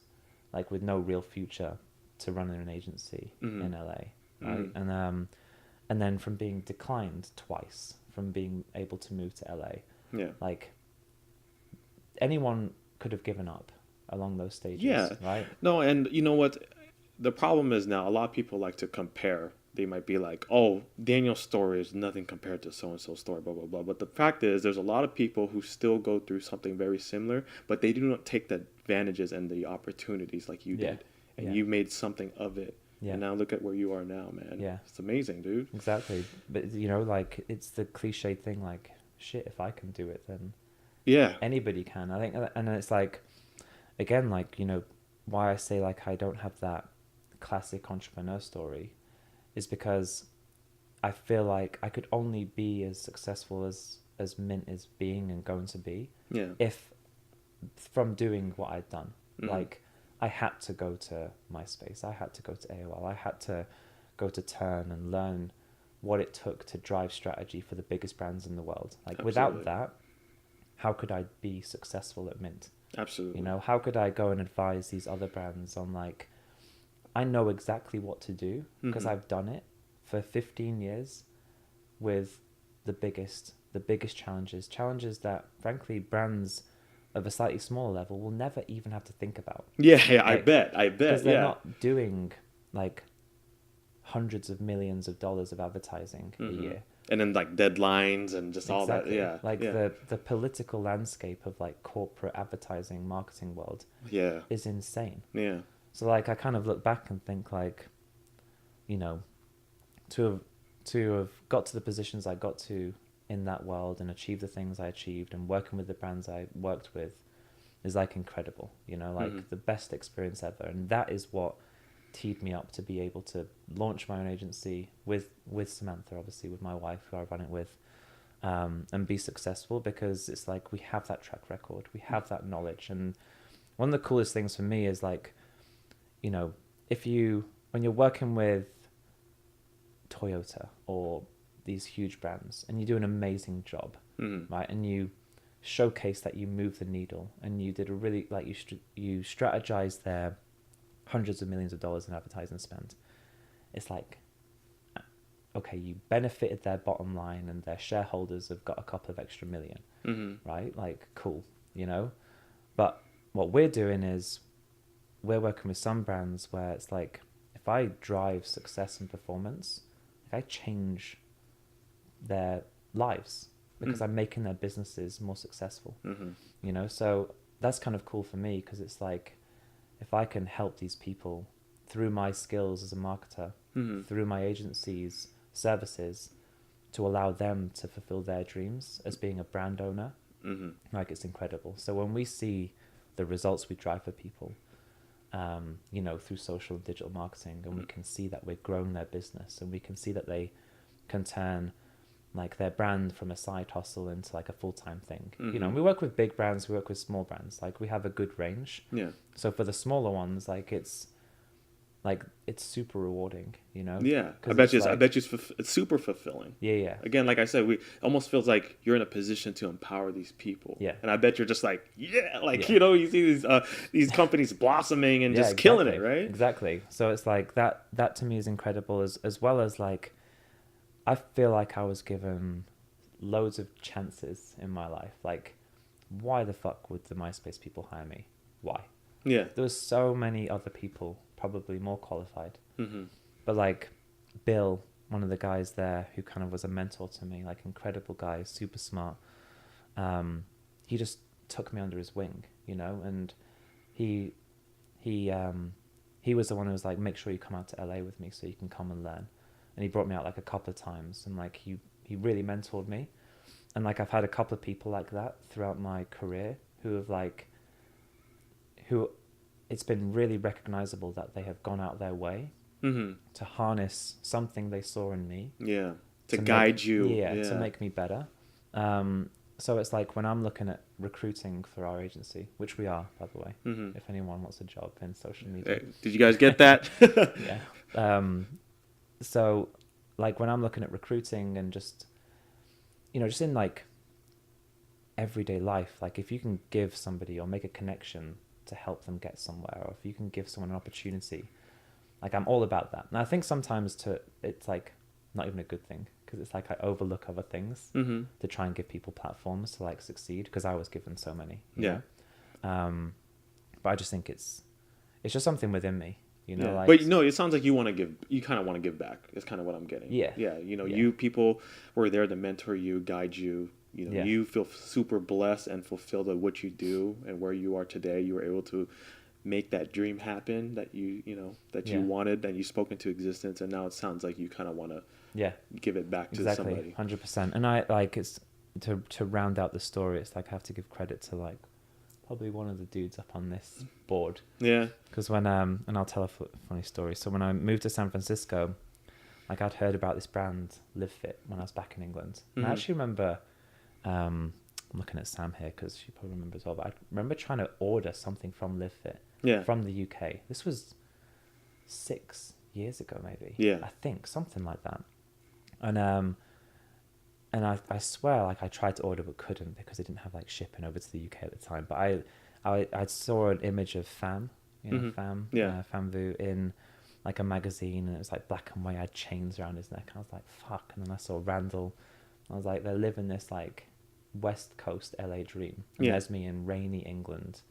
like with no real future, to running an agency in LA, right? And then from being declined twice, from being able to move to LA, like, anyone could have given up along those stages, right? No, and you know what? the problem is now a lot of people like to compare. They might be like, oh, Daniel's story is nothing compared to so-and-so's story, blah, blah, blah. But the fact is, there's a lot of people who still go through something very similar, but they do not take the advantages and the opportunities like you did. And you made something of it. Yeah. And now look at where you are now, man. Yeah. It's amazing, dude. Exactly. But, you know, like, it's the cliche thing, like, shit, if I can do it, then anybody can. I think, and it's like, again, like, you know, why I say, like, I don't have that classic entrepreneur story is because I feel like I could only be as successful as Mint is being and going to be if from doing what I'd done. Like, I had to go to MySpace, I had to go to AOL, I had to go to Turn and learn what it took to drive strategy for the biggest brands in the world. Like, without that, how could I be successful at Mint? Absolutely. You know, how could I go and advise these other brands on, like, I know exactly what to do because I've done it for 15 years with the biggest challenges that, frankly, brands of a slightly smaller level will never even have to think about. Yeah, like, I bet. Because they're not doing, like, hundreds of millions of dollars of advertising a year. And then, like, deadlines and just all that. Yeah. Like, the political landscape of, like, corporate advertising, marketing world is insane. Yeah. So, like, I kind of look back and think, like, you know, to have got to the positions I got to in that world and achieve the things I achieved and working with the brands I worked with is, like, incredible, you know, like, the best experience ever. And that is what teed me up to be able to launch my own agency with Samantha, obviously, with my wife, who I run it with, and be successful, because it's like we have that track record, we have that knowledge. And one of the coolest things for me is, like, you know, when you're working with Toyota or these huge brands and you do an amazing job, right? And you showcase that you move the needle and you did a really, like, you strategized their hundreds of millions of dollars in advertising spend. It's like, okay, you benefited their bottom line and their shareholders have got a couple of extra million, right? Like, cool, you know? But what we're doing is we're working with some brands where it's like, if I drive success and performance, if I change their lives because I'm making their businesses more successful, you know? So that's kind of cool for me, because it's like, if I can help these people through my skills as a marketer, through my agency's services, to allow them to fulfill their dreams as being a brand owner, like, it's incredible. So when we see the results we drive for people, you know, through social and digital marketing, and we can see that we're growing their business, and we can see that they can turn, like, their brand from a side hustle into, like, a full-time thing. You know, we work with big brands, we work with small brands, like, we have a good range. Yeah. So for the smaller ones, like, it's super rewarding, you know? Yeah. I bet you it's super fulfilling. Yeah. Again, like I said, it almost feels like you're in a position to empower these people. Yeah. And I bet you're just like, you know, you see these companies blossoming and just killing it, right? Exactly. So it's like that to me is incredible, as well as, like, I feel like I was given loads of chances in my life. Like, why the fuck would the MySpace people hire me? Why? Yeah. There was so many other people probably more qualified. But, like, Bill, one of the guys there who kind of was a mentor to me, like, incredible guy, super smart. He just took me under his wing, you know, and he was the one who was like, make sure you come out to LA with me so you can come and learn. And he brought me out, like, a couple of times, and, like, he really mentored me. And, like, I've had a couple of people like that throughout my career who it's been really recognizable that they have gone out their way to harness something they saw in me. Yeah. To guide you. Yeah, to make me better. So it's like, when I'm looking at recruiting for our agency, which we are, by the way, if anyone wants a job in social media. Did you guys get that? Yeah. So, like, when I'm looking at recruiting and just, you know, just in, like, everyday life, like, if you can give somebody or make a connection to help them get somewhere, or if you can give someone an opportunity, like, I'm all about that. And I think sometimes it's, like, not even a good thing, because it's like I overlook other things to try and give people platforms to, like, succeed, because I was given so many. You know? But I just think it's just something within me. you know, like. But no, it sounds like you want to give. You kind of want to give back. Is kind of what I'm getting. Yeah. Yeah. You know, Yeah. you people were there to mentor you, guide you. You know, Yeah. you feel super blessed and fulfilled at what you do and where you are today. You were able to make that dream happen that you wanted, that you spoke into existence, and now it sounds like you kind of want to give it back to somebody. 100%. And I like it's to round out the story. It's like I have to give credit to like probably one of the dudes up on this board. Yeah. Because when and I'll tell a funny story. So when I moved to San Francisco, like I'd heard about this brand Live Fit when I was back in England. And I actually remember. I'm looking at Sam here because she probably remembers well. But I remember trying to order something from Live Fit. From the UK. This was 6 years ago, maybe. Yeah. I think something like that. And I swear, like I tried to order but couldn't because they didn't have like shipping over to the UK at the time. But I saw an image of Fam, Famvu in like a magazine, and it was like black and white. I had chains around his neck. I was like, fuck. And then I saw Randall. I was like, they're living this like West Coast LA dream. And there's me in rainy England,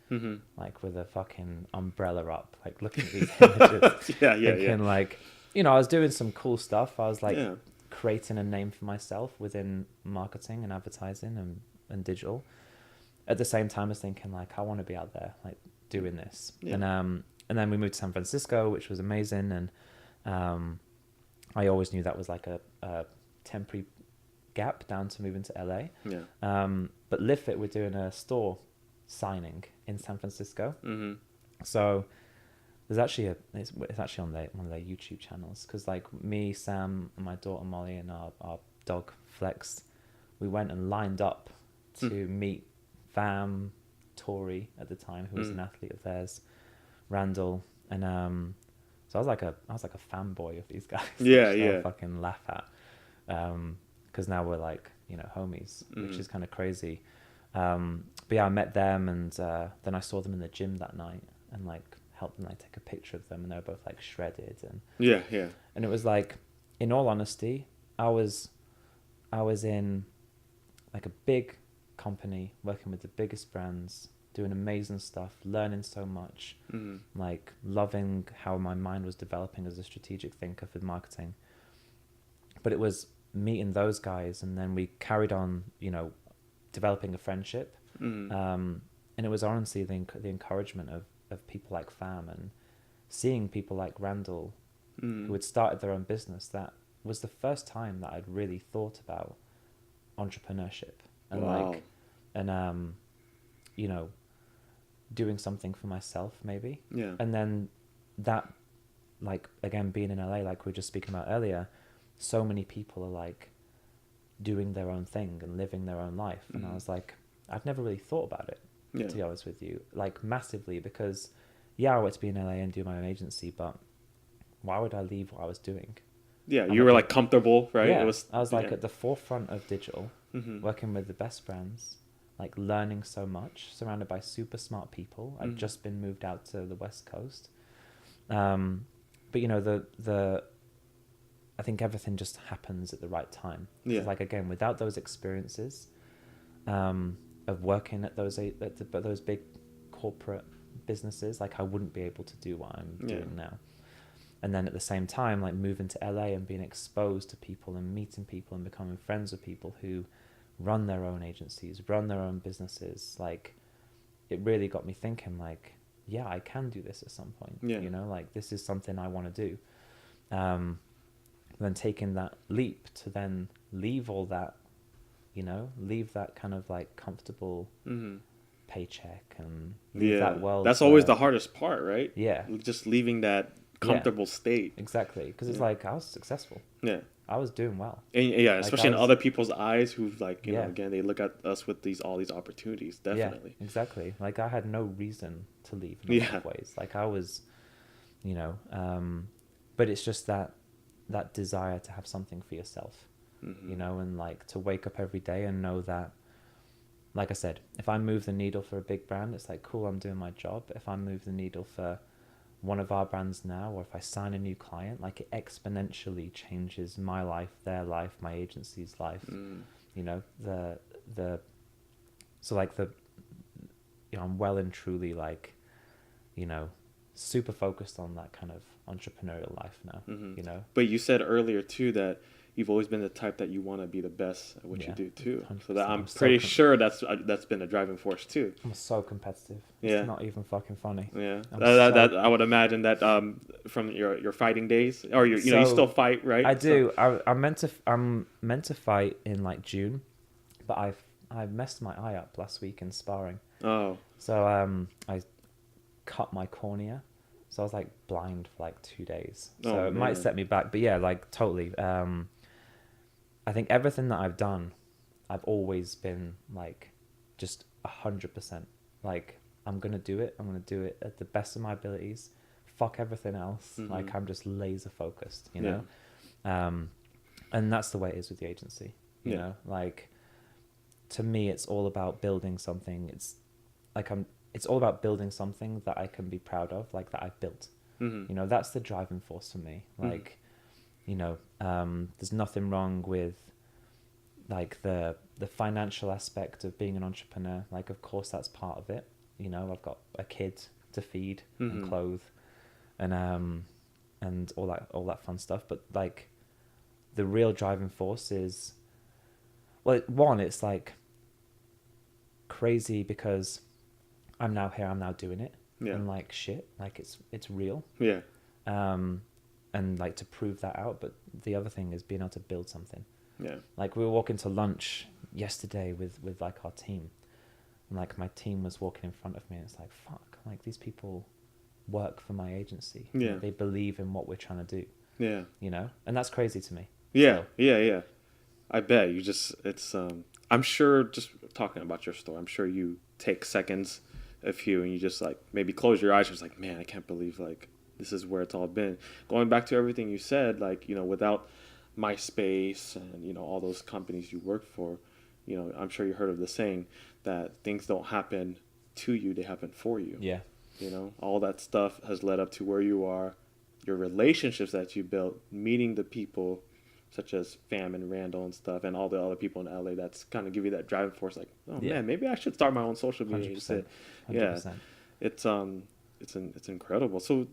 like with a fucking umbrella up, like looking at these images. Thinking like, you know, I was doing some cool stuff. I was like creating a name for myself within marketing and advertising and digital. At the same time as thinking like, I want to be out there, like doing this. And then we moved to San Francisco, which was amazing. And I always knew that was like a temporary gap down to moving to LA. But Live Fit, we're doing a store signing in San Francisco. So there's actually it's actually on one of their YouTube channels, because like me, Sam, and my daughter Molly, and our dog Flex, we went and lined up to meet Vam, Tori at the time, who was an athlete of theirs, Randall, and so I was like a fanboy of these guys. I fucking laugh at, because now we're like, you know, homies, which is kind of crazy. But yeah, I met them, and then I saw them in the gym that night, and like helped them like take a picture of them, and they were both like shredded, and and it was like, in all honesty, I was in like a big company working with the biggest brands, doing amazing stuff, learning so much, like loving how my mind was developing as a strategic thinker for marketing. But it was meeting those guys, and then we carried on, you know, developing a friendship. And it was honestly the encouragement of people like Fam, and seeing people like Randall, who had started their own business. That was the first time that I'd really thought about entrepreneurship and you know, doing something for myself maybe. And then that, like, again, being in LA, like we were just speaking about earlier, so many people are like doing their own thing and living their own life. And I was like, I've never really thought about it, to be honest with you, like massively, because I wanted to be in LA and do my own agency, but why would I leave what I was doing? You were like comfortable, right? I was like at the forefront of digital, working with the best brands, like learning so much, surrounded by super smart people. I'd just been moved out to the West Coast. But you know, I think everything just happens at the right time. Like, again, without those experiences of working at those big corporate businesses, like I wouldn't be able to do what I'm doing now. And then at the same time, like moving to LA and being exposed to people and meeting people and becoming friends with people who run their own agencies, run their own businesses, like it really got me thinking, like, yeah, I can do this at some point. You know, like this is something I want to do. Then taking that leap to then leave all that, you know, leave that kind of like comfortable paycheck and leave that world. That's always the hardest part, right? Just leaving that comfortable state. Exactly, because it's like I was successful. I was doing well. And especially in other people's eyes, who like, you know, again, they look at us with all these opportunities. Definitely. Exactly. Like I had no reason to leave in a lot of ways. Like I was, you know, but it's just that desire to have something for yourself, you know, and like to wake up every day and know that, like I said, if I move the needle for a big brand, it's like, cool, I'm doing my job. If I move the needle for one of our brands now, or if I sign a new client, like it exponentially changes my life, their life, my agency's life. You know, so like you know, I'm well and truly like, you know, super focused on that kind of entrepreneurial life now, Mm-hmm. you know? But you said earlier too that you've always been the type that you want to be the best at what you Yeah, do too. 100%. So that I'm so pretty sure that's been a driving force too. I'm so competitive. Yeah. It's not even fucking funny. Yeah, I'm that I would imagine that from your fighting days, or you know you still fight, right? I do. I'm meant to fight in like June, but I messed my eye up last week in sparring. Oh. So I cut my cornea, so I was like blind for like 2 days. So it might set me back, but yeah, like totally. I think everything that I've done, I've always been like just 100%. Like I'm gonna do it. I'm gonna do it at the best of my abilities. Fuck everything else. Mm-hmm. Like I'm just laser focused, you know. And that's the way it is with the agency. You know, like to me, it's all about building something. It's like It's all about building something that I can be proud of, like that I've built. Mm-hmm. You know, that's the driving force for me. Like, you know, there's nothing wrong with like the financial aspect of being an entrepreneur. Like, of course, that's part of it. You know, I've got a kid to feed and clothe, and all that fun stuff. But like, the real driving force is, well, one, it's like crazy because I'm now here, I'm now doing it. Yeah. And like shit, like it's real. Yeah. And like to prove that out. But the other thing is being able to build something. Yeah. Like we were walking to lunch yesterday with like our team. And like my team was walking in front of me and it's like, fuck, like these people work for my agency. Yeah. Like, they believe in what we're trying to do. Yeah. You know? And that's crazy to me. Yeah. So, Yeah. I bet it's I'm sure, just talking about your story, I'm sure you take seconds, a few, and you just like maybe close your eyes. Just like, man, I can't believe like this is where it's all been. Going back to everything you said, like, you know, without MySpace and, you know, all those companies you worked for, you know, I'm sure you heard of the saying that things don't happen to you, they happen for you. yeah. You know, all that stuff has led up to where you are, your relationships that you built, meeting the people such as Fam and Randall and stuff, and all the other people in LA. That's kind of give you that driving force. Like, oh man, maybe I should start my own social media. 100%. Yeah, it's incredible. So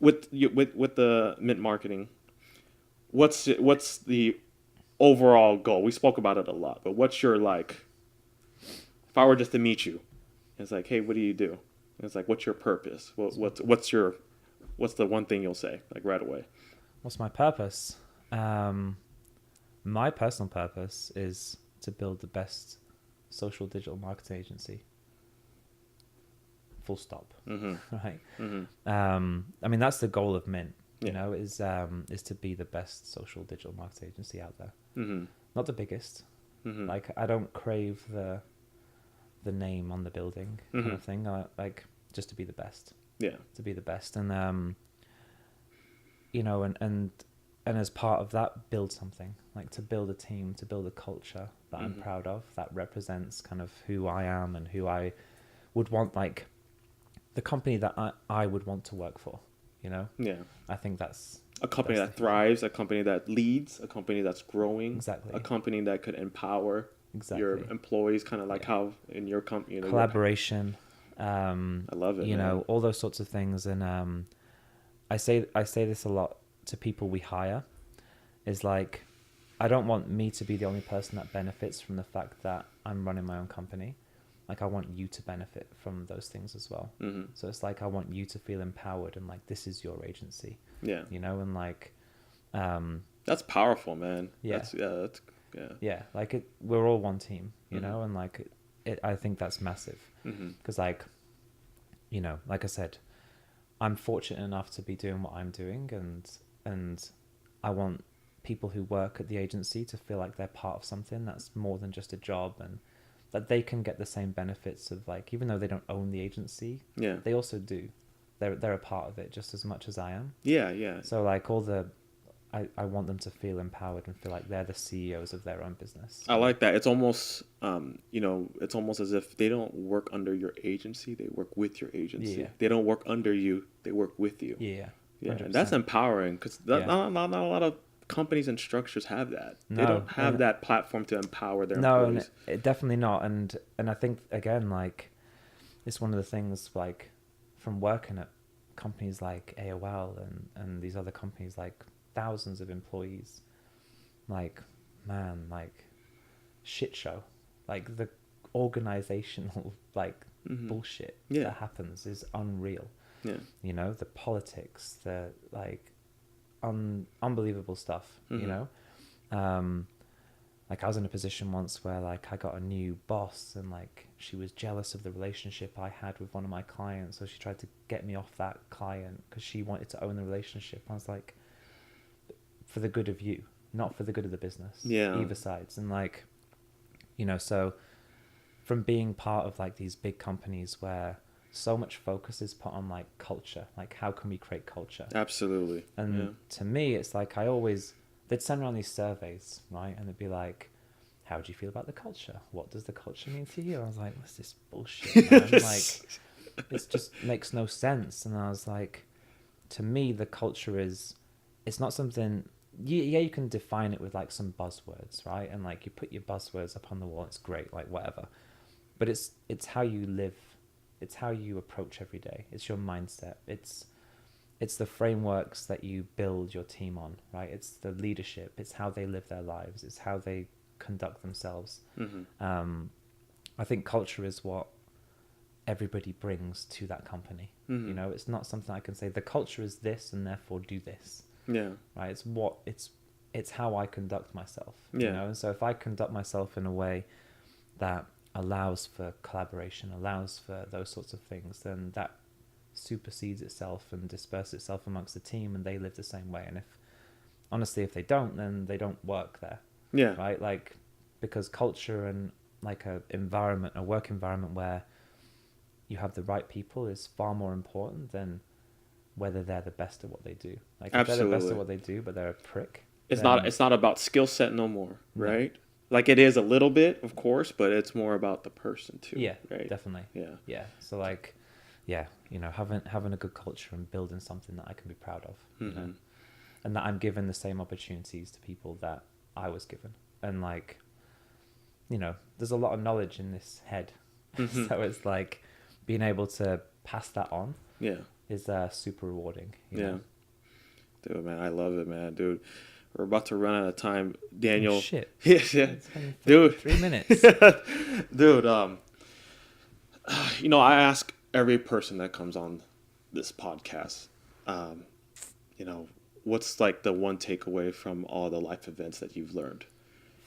with the Mint marketing, what's the overall goal? We spoke about it a lot, but what's your like? If I were just to meet you, it's like, hey, what do you do? And it's like, what's your purpose? What's the one thing you'll say like right away? What's my purpose? My personal purpose is to build the best social digital marketing agency. Full stop. Mm-hmm. Right. Mm-hmm. I mean, that's the goal of Mint. You Yeah. know, is to be the best social digital marketing agency out there. Mm-hmm. Not the biggest. Mm-hmm. Like, I don't crave the name on the building kind of thing. I like just to be the best. Yeah. To be the best, and you know, and as part of that, build something, like to build a team, to build a culture that I'm proud of, that represents kind of who I am and who I would want, like the company that I would want to work for, you know? Yeah. I think that's A company that thrives, a company that leads, a company that's growing, Exactly. a company that could empower your employees, kind of like how in your company, you know, collaboration. I love it. You man. know, all those sorts of things, and I say this a lot to people we hire, is like, I don't want me to be the only person that benefits from the fact that I'm running my own company. Like, I want you to benefit from those things as well. Mm-hmm. So it's like, I want you to feel empowered and like, this is your agency. Yeah. You know, and like, that's powerful, man. Yeah. Yeah. Like we're all one team, you know, and like I think that's massive. Because like, you know, like I said, I'm fortunate enough to be doing what I'm doing, and I want people who work at the agency to feel like they're part of something that's more than just a job, and that they can get the same benefits of, like, even though they don't own the agency, they also do. They're a part of it just as much as I am. Yeah. So like I want them to feel empowered and feel like they're the CEOs of their own business. I like that. It's almost, you know, it's almost as if they don't work under your agency; they work with your agency. Yeah. They don't work under you; they work with you. Yeah. Yeah, 100%. and that's empowering, because not a lot of companies and structures have that. They don't have that platform to empower their employees. No, definitely not. And I think, again, like, it's one of the things, like, from working at companies like AOL and these other companies, like thousands of employees, like, man, like shit show, like the organizational like bullshit that happens is unreal. Yeah. You know, the politics, the like unbelievable stuff, you know. Like I was in a position once where like I got a new boss and like she was jealous of the relationship I had with one of my clients, so she tried to get me off that client because she wanted to own the relationship. I was like, for the good of you, not for the good of the business. Yeah. Either sides. And like, you know, so from being part of like these big companies where so much focus is put on like culture, like how can we create culture? Absolutely. And to me, it's like they'd send around these surveys, right? And it'd be like, how do you feel about the culture? What does the culture mean to you? I was like, what's this bullshit, man? Like, it just makes no sense. And I was like, to me, the culture it's not something, you can define it with like some buzzwords, right? And like you put your buzzwords up on the wall, it's great, like whatever. But it's how you live. It's how you approach every day. It's your mindset. It's the frameworks that you build your team on, right? It's the leadership. It's how they live their lives. It's how they conduct themselves. I think culture is what everybody brings to that company. You know, it's not something I can say, the culture is this and therefore do this. Yeah. Right? It's how I conduct myself. Yeah. You know, and so if I conduct myself in a way that allows for collaboration, allows for those sorts of things, then that supersedes itself and disperses itself amongst the team, and they live the same way. And if they don't, then they don't work there. Yeah. Right? Like, because culture and like a work environment where you have the right people is far more important than whether they're the best at what they do. Like, if they're the best at what they do, but they're a prick. It's not about skill set no more, right? No. Like, it is a little bit, of course, but it's more about the person too. Yeah, right? Definitely. Yeah. Yeah. So like, yeah, you know, having a good culture and building something that I can be proud of, you know, and that I'm given the same opportunities to people that I was given. And like, you know, there's a lot of knowledge in this head. So it's like being able to pass that on is super rewarding. You know? Dude, man, I love it, man. Dude, we're about to run out of time. Daniel. Oh, shit. Yeah. Dude. 3 minutes. Dude, you know, I ask every person that comes on this podcast, you know, what's like the one takeaway from all the life events that you've learned?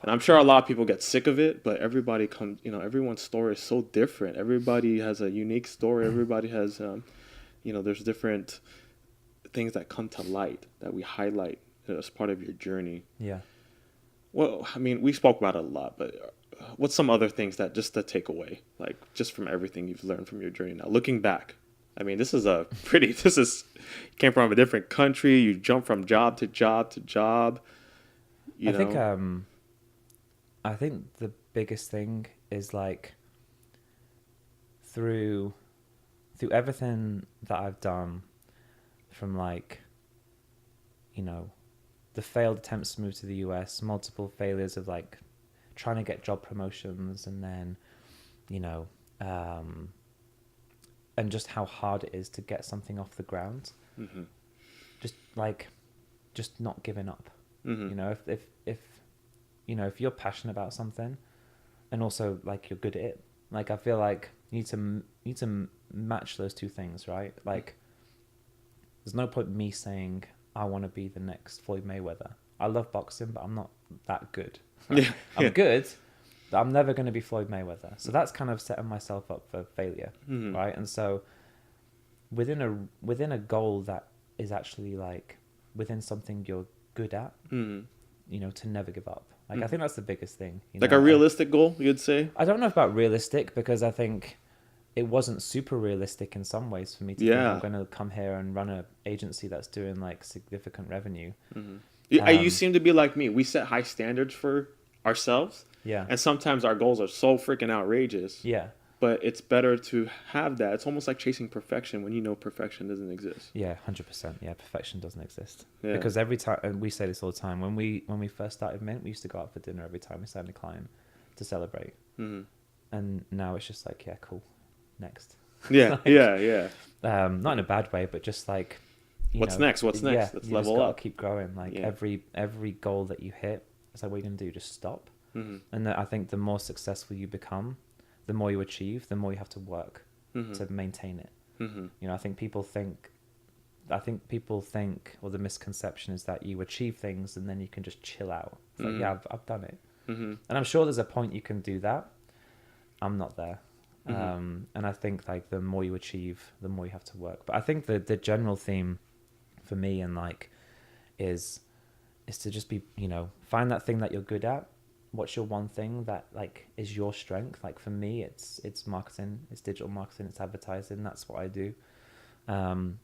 And I'm sure a lot of people get sick of it, but everyone's story is so different. Everybody has a unique story. Everybody has, you know, there's different things that come to light that we highlight as part of your journey. Yeah. Well, I mean, we spoke about it a lot, but what's some other things that just to take away, like just from everything you've learned from your journey now, looking back? I mean, you came from a different country. You jumped from job to job to job. I think the biggest thing is like through everything that I've done, from like, you know, the failed attempts to move to the US, multiple failures of like trying to get job promotions, and then, you know, and just how hard it is to get something off the ground. Just not giving up. You know, if you're passionate about something and also like you're good at it, like I feel like you need to match those two things, right? Like, there's no point me saying I want to be the next Floyd Mayweather. I love boxing, but I'm not that good. Right? I'm good, but I'm never going to be Floyd Mayweather. So that's kind of setting myself up for failure, right? And so within a goal that is actually like within something you're good at, you know, to never give up. Like, I think that's the biggest thing. Like a realistic goal, you'd say? I don't know about realistic, because I think it wasn't super realistic in some ways for me to think I'm going to come here and run an agency that's doing like significant revenue. You seem to be like me. We set high standards for ourselves. Yeah. And sometimes our goals are so freaking outrageous. Yeah. But it's better to have that. It's almost like chasing perfection when you know perfection doesn't exist. Yeah, 100%. Yeah, perfection doesn't exist. Yeah. Because every time, and we say this all the time, when we first started Mint, we used to go out for dinner every time we signed a client to celebrate. And now it's just like, yeah, cool. Next. Yeah, yeah. Not in a bad way, but just like, What's next? Let's you level just up. keep growing. Like every goal that you hit, it's like, what are you gonna do? Just stop. And I think the more successful you become, the more you achieve, the more you have to work to maintain it. I think people think, or the misconception is that you achieve things and then you can just chill out. It's like, yeah, I've done it. And I'm sure there's a point you can do that. I'm not there. And I think like the more you achieve, the more you have to work. But I think the general theme for me and like is to just be, find that thing that you're good at. What's your one thing that like is your strength? Like for me, it's marketing, it's digital marketing, it's advertising. That's what I do. And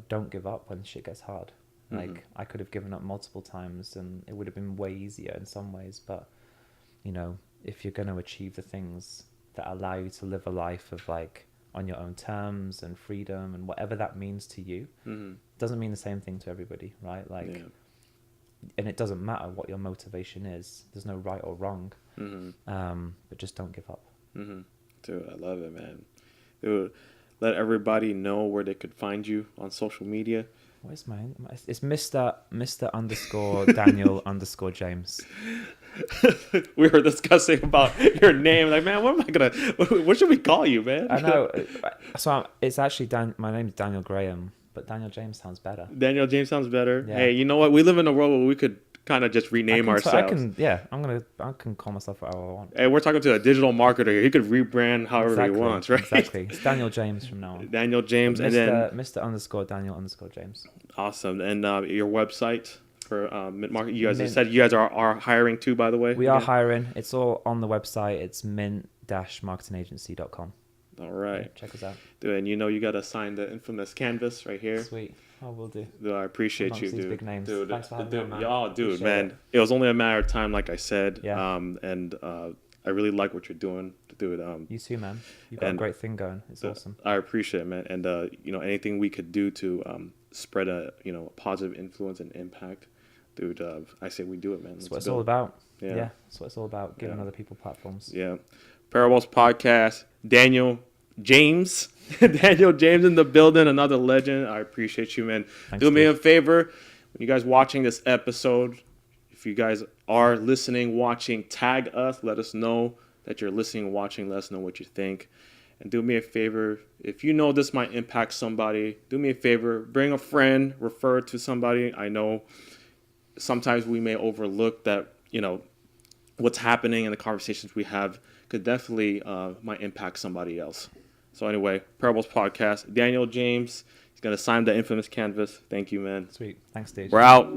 don't give up when shit gets hard. Like I could have given up multiple times and it would have been way easier in some ways. But, if you're going to achieve the things that allow you to live a life of like on your own terms and freedom and whatever that means to you, doesn't mean the same thing to everybody, right? Like, and it doesn't matter what your motivation is. There's no right or wrong, but just don't give up. Dude, I love it, man. Dude, let everybody know where they could find you on social media. Where's mine? It's Mr. Daniel _ James. We were discussing about your name. Like, man, what should we call you, man? I know. So it's actually my name's Daniel Graham, but Daniel James sounds better. Daniel James sounds better. Yeah. Hey, you know what? We live in a world where we could kind of just rename ourselves. I can call myself whatever I want. Hey, we're talking to a digital marketer here. He could rebrand however he wants, right? Exactly. It's Daniel James from now on. Daniel James, and then Mr. _ Daniel _ James. Awesome. And your website for Mint Market. You guys said you guys are hiring too, by the way. We are hiring. It's all on the website. It's mint-marketingagency.com. All right. Yeah, check us out. Dude, and you got to sign the infamous canvas right here. Sweet. I will do. Dude, I appreciate you, these dude. big names. Dude, Thanks for having me on, man. Dude, man. It was only a matter of time, like I said. Yeah. And I really like what you're doing, dude. You too, man. You've got a great thing going. It's awesome. I appreciate it, man. And anything we could do to spread a positive influence and impact, dude. I say we do it, man. That's what it's all about. Yeah. That's what it's all about. Giving other people platforms. Yeah. Parables Podcast. Daniel James. Daniel James in the building. Another legend. I appreciate you, man. Thanks, do me a favor. When you guys watching this episode, if you guys are listening, watching, tag us. Let us know that you're listening, watching. Let us know what you think. And do me a favor, if you know this might impact somebody, do me a favor, bring a friend, refer it to somebody. I know sometimes we may overlook that, what's happening in the conversations we have could definitely might impact somebody else. So anyway, Parables Podcast, Daniel James, he's going to sign the infamous canvas. Thank you, man. Sweet. Thanks, Steve. We're out.